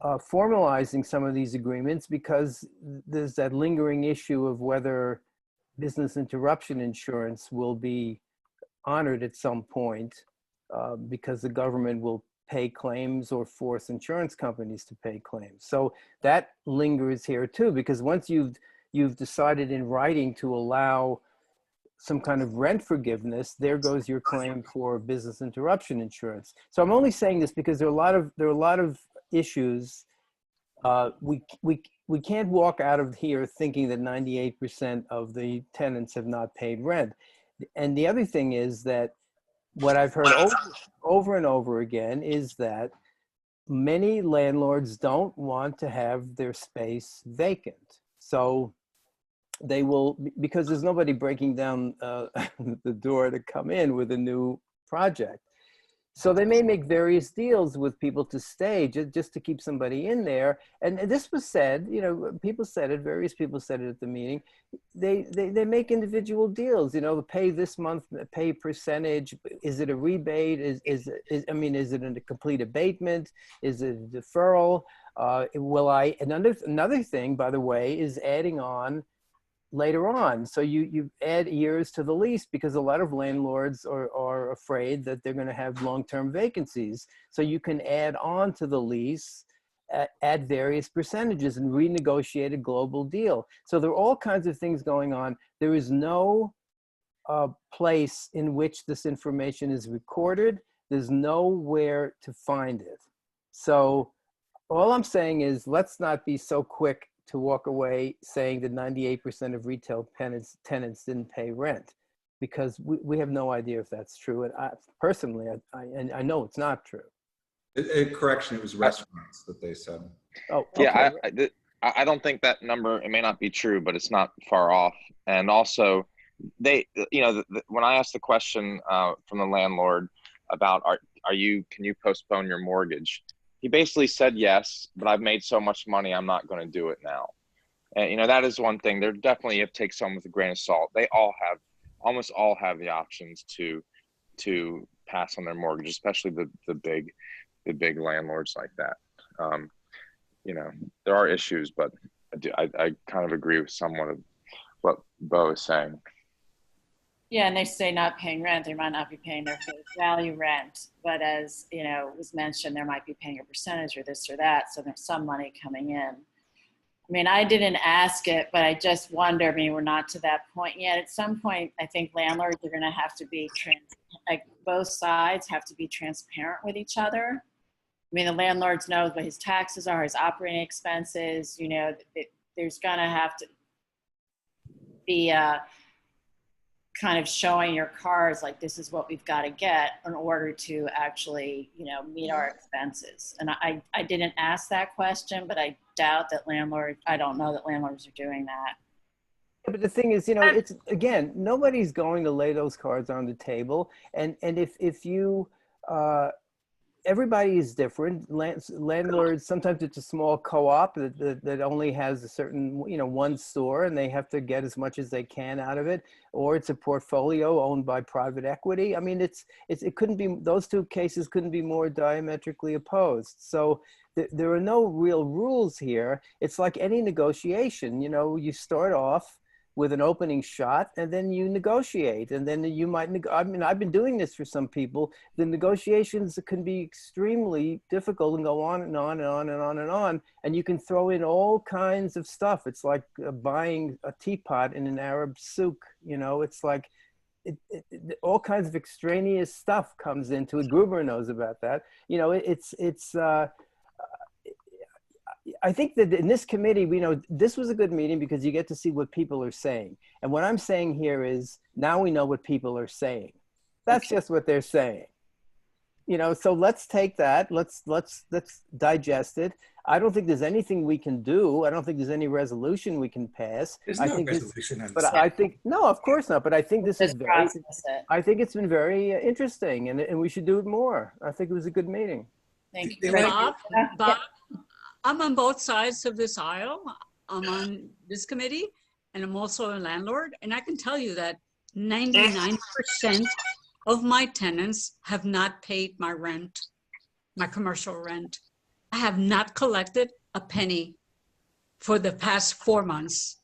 formalizing some of these agreements because there's that lingering issue of whether business interruption insurance will be honored at some point, because the government will pay claims or force insurance companies to pay claims. So that lingers here too, because once you've decided in writing to allow some kind of rent forgiveness, there goes your claim for business interruption insurance. So I'm only saying this because there are a lot of issues. We can't walk out of here thinking that 98% of the tenants have not paid rent. And the other thing is that what I've heard over and over again is that many landlords don't want to have their space vacant. So they will, because there's nobody breaking down the door to come in with a new project. So they may make various deals with people to stay just to keep somebody in there. And this was said, you know, people said it, various people said it at the meeting. They make individual deals, you know, pay this month, pay percentage. Is it a rebate? Is it a complete abatement? Is it a deferral? Another thing, by the way, is adding on later on. So you add years to the lease because a lot of landlords are afraid that they're going to have long-term vacancies. So you can add on to the lease at various percentages and renegotiate a global deal. So there are all kinds of things going on. There is no place in which this information is recorded. There's nowhere to find it. So all I'm saying is let's not be so quick to walk away saying that 98% of retail tenants didn't pay rent, because we have no idea if that's true. And personally, I know it's not true. Correction, it was restaurants that they said. Oh, okay. Yeah, I don't think that number, it may not be true, but it's not far off. And also, they, you know, when I asked the question from the landlord about, can you postpone your mortgage? He basically said yes, but I've made so much money, I'm not going to do it now. And, you know, that is one thing. They're definitely, you have to take some with a grain of salt. They almost all have the options to pass on their mortgage, especially the big landlords like that. You know, there are issues, but I kind of agree with somewhat of what Bo is saying. Yeah, and they say not paying rent, they might not be paying their face value rent, but as you know, was mentioned, there might be paying a percentage or this or that, so there's some money coming in. I mean, I didn't ask it, but I just wonder, I mean, we're not to that point yet. At some point, I think landlords are gonna have to be, both sides have to be transparent with each other. I mean, the landlord knows what his taxes are, his operating expenses, you know, there's gonna have to be kind of showing your cards like this is what we've got to get in order to actually, you know, meet our expenses. And I didn't ask that question, but I doubt that I don't know that landlords are doing that. But the thing is, you know, it's, again, nobody's going to lay those cards on the table. And if you, everybody is different. Landlords, sometimes it's a small co-op that only has a certain, you know, one store, and they have to get as much as they can out of it. Or it's a portfolio owned by private equity. I mean, it couldn't be, those two cases couldn't be more diametrically opposed. So there are no real rules here. It's like any negotiation, you know, you start off with an opening shot, and then you negotiate, and then you might, I mean, I've been doing this for some people. The negotiations can be extremely difficult and go on and on and on and on and on, and you can throw in all kinds of stuff. It's like buying a teapot in an Arab souk, you know, it's like all kinds of extraneous stuff comes into it. Gruber knows about that. You know, I think that in this committee, we know this was a good meeting because you get to see what people are saying. And what I'm saying here is now we know what people are saying. That's just what they're saying. You know, so let's take that. Let's digest it. I don't think there's anything we can do. I don't think there's any resolution we can pass. There's I no think resolution on but this. I think, no, of course not. But I think this is Just very, process it. I think it's been very interesting, and we should do it more. I think it was a good meeting. Thank you. Bob, I'm on both sides of this aisle. I'm on this committee, and I'm also a landlord. And I can tell you that 99% of my tenants have not paid my rent, my commercial rent. I have not collected a penny for the past 4 months.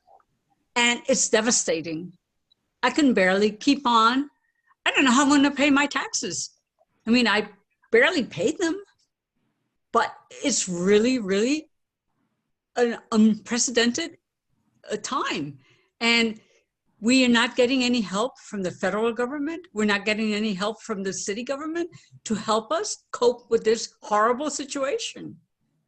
And it's devastating. I can barely keep on. I don't know how I'm going to pay my taxes. I mean, I barely paid them. But it's really, really an unprecedented time. And we are not getting any help from the federal government. We're not getting any help from the city government to help us cope with this horrible situation.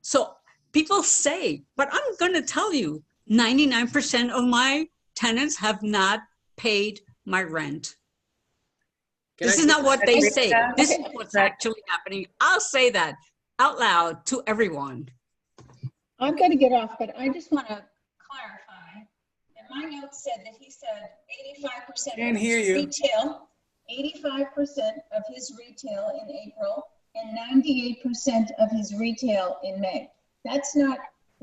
So people say, but I'm going to tell you, 99% of my tenants have not paid my rent. This is not what they say. This is what's actually happening. I'll say that out loud to everyone. I'm going to get off, but I just want to clarify. And my notes said that he said 85% Can't of hear his you. retail, 85% of his retail in April and 98% of his retail in May. That's not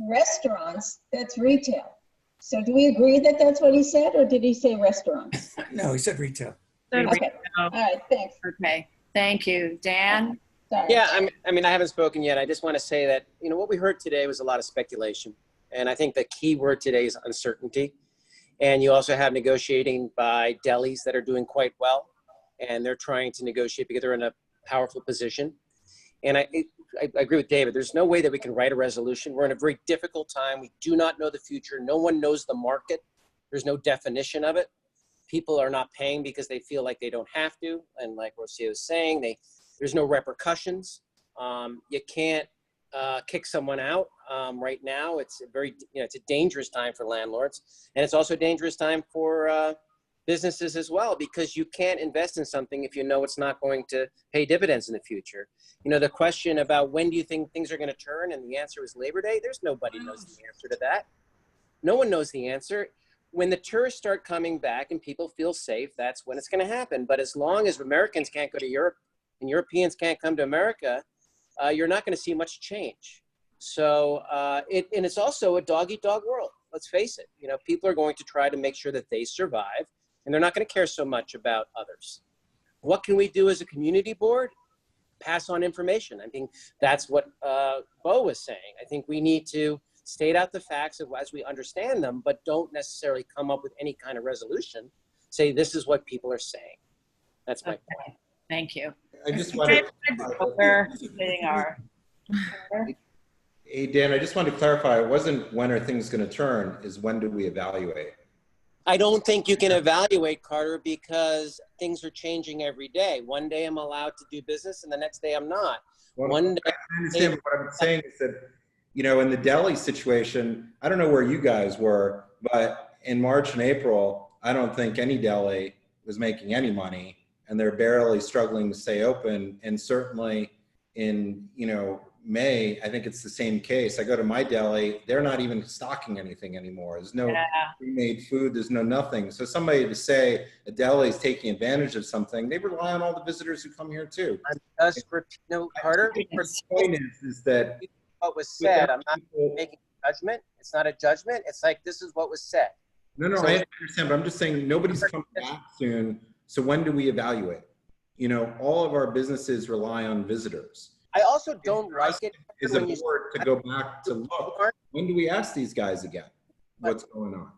restaurants, that's retail. So do we agree that that's what he said, or did he say restaurants? No, he said retail. Okay, all right, thanks. Okay, thank you. Dan? Sorry. Yeah, I mean, I haven't spoken yet. I just want to say that, you know, what we heard today was a lot of speculation. And I think the key word today is uncertainty. And you also have negotiating by delis that are doing quite well. And they're trying to negotiate because they're in a powerful position. And I agree with David. There's no way that we can write a resolution. We're in a very difficult time. We do not know the future. No one knows the market. There's no definition of it. People are not paying because they feel like they don't have to. And like Rocio was saying, there's no repercussions. You can't kick someone out right now. It's a very, it's a dangerous time for landlords, and it's also a dangerous time for businesses as well, because you can't invest in something if you know it's not going to pay dividends in the future. You know, the question about when do you think things are going to turn, and the answer is Labor Day. There's nobody knows the answer to that. No one knows the answer. When the tourists start coming back and people feel safe, that's when it's going to happen. But as long as Americans can't go to Europe and Europeans can't come to America, you're not going to see much change. So and it's also a dog-eat-dog world. Let's face it. You know, people are going to try to make sure that they survive, and they're not going to care so much about others. What can we do as a community board? Pass on information. I think that's what Bo was saying. I think we need to state out the facts as we understand them, but don't necessarily come up with any kind of resolution. Say this is what people are saying. That's my point. Thank you. I just wanted We're hitting our. Hey, Dan, I just wanted to clarify, it wasn't when are things going to turn, is when do we evaluate? I don't think you can evaluate, Carter, because things are changing every day. One day I'm allowed to do business and the next day I'm not. Well, One day, I understand, but what I'm saying is that, you know, in the deli situation, I don't know where you guys were, but in March and April, I don't think any deli was making any money, and they're barely struggling to stay open. And certainly in, you know, May, I think it's the same case. I go to my deli, they're not even stocking anything anymore. There's no pre-made food, there's no nothing. So somebody to say a deli is taking advantage of something, they rely on all the visitors who come here too. Carter, the point is that what was said, I'm not making a judgment. It's not a judgment. It's like, this is what was said. No, So- I understand, but I'm just saying nobody's coming back soon. So when do we evaluate? You know, all of our businesses rely on visitors. I also don't like it. Is a board to go back to look. When do we ask these guys again? What's going on?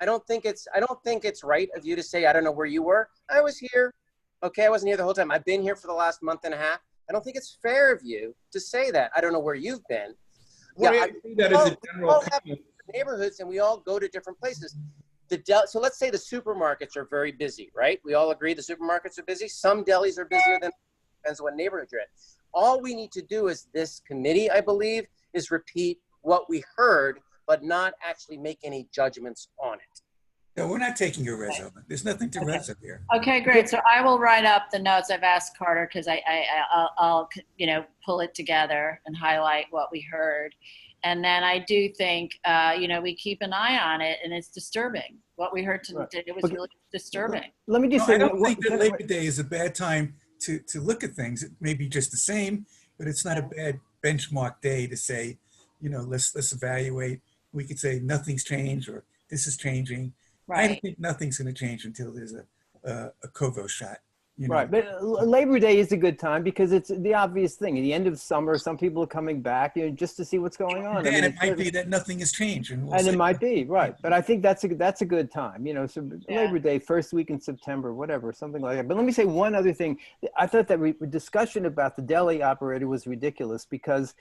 I don't think it's right of you to say, I don't know where you were. I was here. Okay, I wasn't here the whole time. I've been here for the last month and a half. I don't think it's fair of you to say that. I don't know where you've been. Well, I see that as a we all general have comment. neighborhoods and we all go to different places. So let's say the supermarkets are very busy, right? We all agree the supermarkets are busy. Some delis are busier than, depends on what neighborhood you're in. All we need to do as this committee, I believe, is repeat what we heard, but not actually make any judgments on it. No, we're not taking your res over. There's nothing to res up here. Okay, great. So I will write up the notes. I've asked Carter because I'll pull it together and highlight what we heard. And then I do think, we keep an eye on it, and it's disturbing. What we heard today, it was really disturbing. Let me just No, say, I don't think that Labor Day is a bad time to look at things. It may be just the same, but it's not a bad benchmark day to say, let's evaluate. We could say nothing's changed or this is changing. Right. I don't think nothing's going to change until there's a COVID shot. Right, but Labor Day is a good time because it's the obvious thing. At the end of summer, some people are coming back, just to see what's going on. And it might be that nothing has changed, and it might be right. But I think that's a good time. So Labor Day, first week in September, whatever, something like that. But let me say one other thing. I thought that discussion about the deli operator was ridiculous because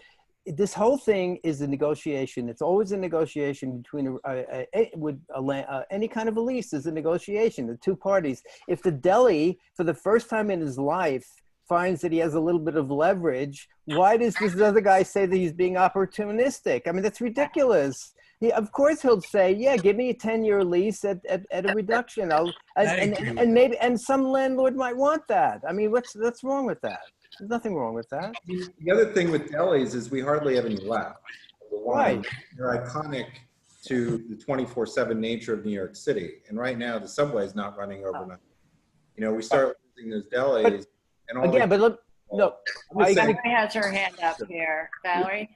this whole thing is a negotiation. It's always a negotiation between any kind of a lease is a negotiation, the two parties. If the deli, for the first time in his life, finds that he has a little bit of leverage, why does this other guy say that he's being opportunistic? I mean, that's ridiculous. of course he'll say, yeah, give me a 10-year lease at a reduction. And maybe, and some landlord might want that. I mean, what's wrong with that? There's nothing wrong with that. The other thing with delis is we hardly have any left. Right. They're iconic to the 24/7 nature of New York City. And right now the subway is not running overnight. You know, we start losing those delis. And all Again, but look, no. Valerie has her hand up here. Valerie?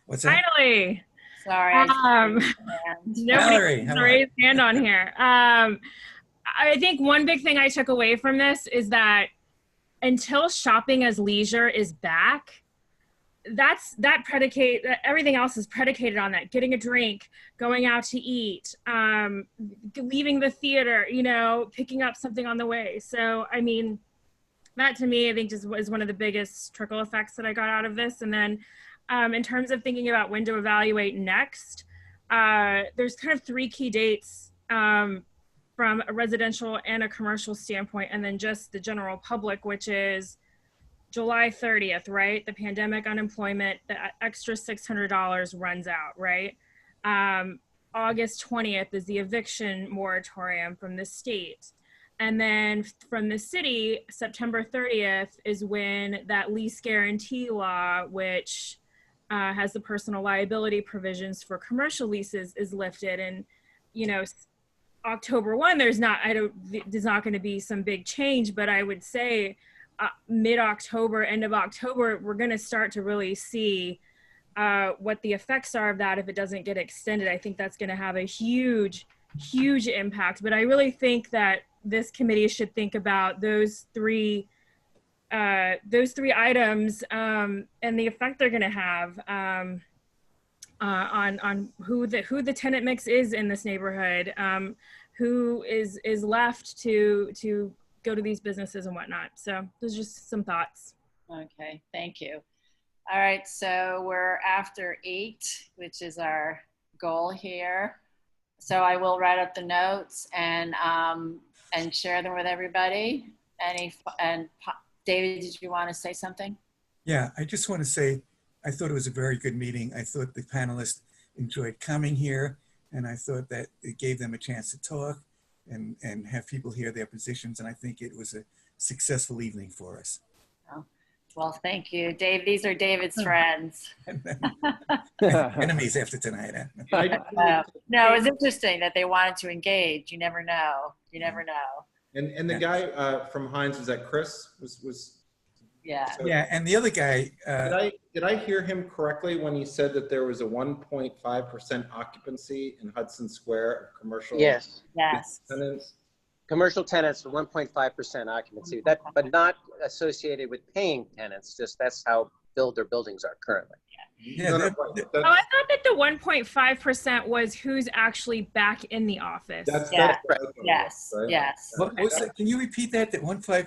What's that? Finally. Sorry. Nobody can raise hand on here. I think one big thing I took away from this is that until shopping as leisure is back, everything else is predicated on that. Getting a drink, going out to eat, leaving the theater, you know, picking up something on the way. So, I mean, that to me, I think just was one of the biggest trickle effects that I got out of this. And then in terms of thinking about when to evaluate next, there's kind of 3 key dates from a residential and a commercial standpoint, and then just the general public, which is July 30th, right? The pandemic unemployment, the extra $600 runs out, right? August 20th is the eviction moratorium from the state. And then from the city, September 30th is when that lease guarantee law, which has the personal liability provisions for commercial leases, is lifted. And, you know, October 1, there's not going to be some big change, but I would say mid-October, end of October, we're going to start to really see what the effects are of that if it doesn't get extended. I think that's going to have a huge impact. But I really think that this committee should think about those three items and the effect they're going to have on who the tenant mix is in this neighborhood, who is left to go to these businesses and whatnot. So those are just some thoughts. Okay, thank you. All right, so we're after 8, which is our goal here. So I will write up the notes and share them with everybody. David, did you want to say something? Yeah, I just want to say, I thought it was a very good meeting. I thought the panelists enjoyed coming here, and I thought that it gave them a chance to talk and have people hear their positions. And I think it was a successful evening for us. Oh, well, thank you, Dave. These are David's friends. Enemies after tonight. Huh? No, it was interesting that they wanted to engage. You never know. You never know. And the guy from Heinz, was that Chris? Yeah. So, yeah, and the other guy. Did I hear him correctly when he said that there was a 1.5% occupancy in Hudson Square of commercial? Yes. Tenants? Commercial tenants with 1.5% occupancy, but not associated with paying tenants. Just that's how build their buildings are currently. Yeah, I thought that the 1.5% was who's actually back in the office. Yes. What was that? Can you repeat that? That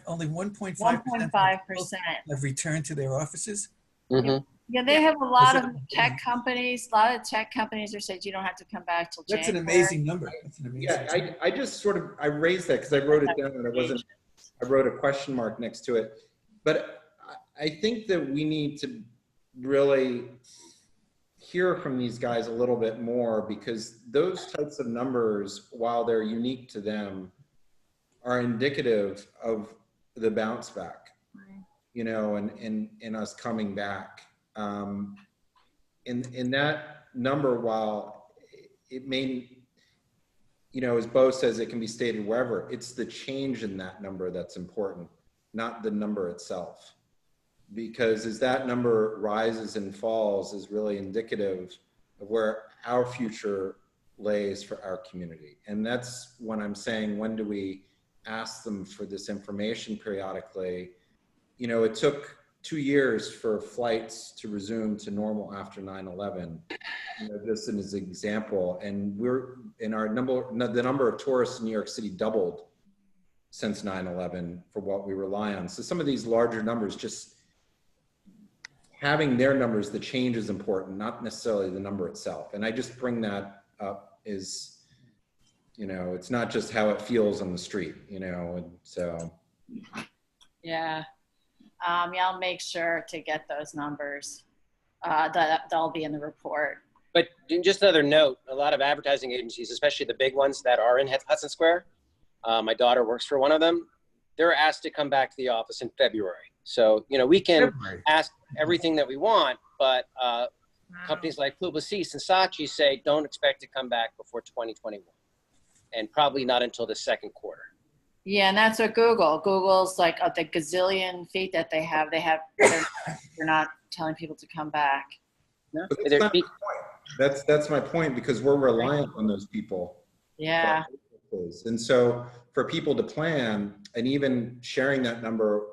only 1.5% 1.5% have returned to their offices? Mm-hmm. Yeah, they have a lot of tech companies. A lot of tech companies are saying you don't have to come back till January. That's an amazing number. That's an amazing Yeah, I just sort of, I raised that because I wrote it down and I wrote a question mark next to it. But I think that we need to really hear from these guys a little bit more, because those types of numbers, while they're unique to them, are indicative of the bounce back, you know, and us coming back. In that number, while it may, you know, as Bo says, it can be stated wherever, it's the change in that number that's important, not the number itself. Because as that number rises and falls is really indicative of where our future lays for our community. And that's when I'm saying, when do we ask them for this information periodically? You know, it took 2 years for flights to resume to normal after 9/11. You know, just as an example, and the number of tourists in New York City doubled since 9/11 for what we rely on. So some of these larger numbers, just having their numbers, the change is important, not necessarily the number itself. And I just bring that up is, you know, it's not just how it feels on the street, you know, and so. Yeah. Yeah, I'll make sure to get those numbers. They'll be in the report. But just another note, a lot of advertising agencies, especially the big ones that are in Hudson Square, my daughter works for one of them, they're asked to come back to the office in February. So, we can ask everything that we want, but companies like Publicis and Saatchi say don't expect to come back before 2021, and probably not until the second quarter. Yeah, and that's what Google's like the gazillion feet that they have, they're not telling people to come back. No, But that's not my point. That's my point, because we're reliant on those people. Yeah. And so for people to plan, and even sharing that number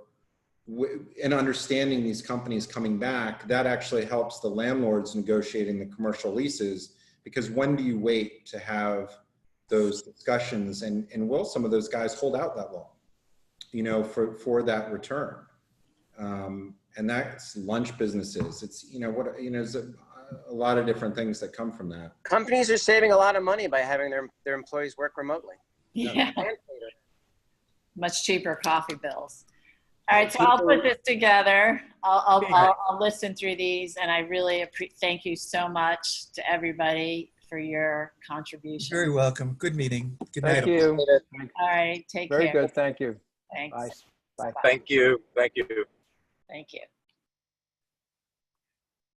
and understanding these companies coming back, that actually helps the landlords negotiating the commercial leases, because when do you wait to have those discussions, and will some of those guys hold out that long, for that return? And that's lunch businesses. It's, there's a lot of different things that come from that. Companies are saving a lot of money by having their employees work remotely. Yeah. Much cheaper coffee bills. All right, so I'll put this together. I'll listen through these, and I really thank you so much to everybody for your contribution. Very welcome. Good meeting. Good night. Thank you. All right, take care. Very good. Thank you. Thanks. Bye. Bye. Thank you. Thank you. Thank you.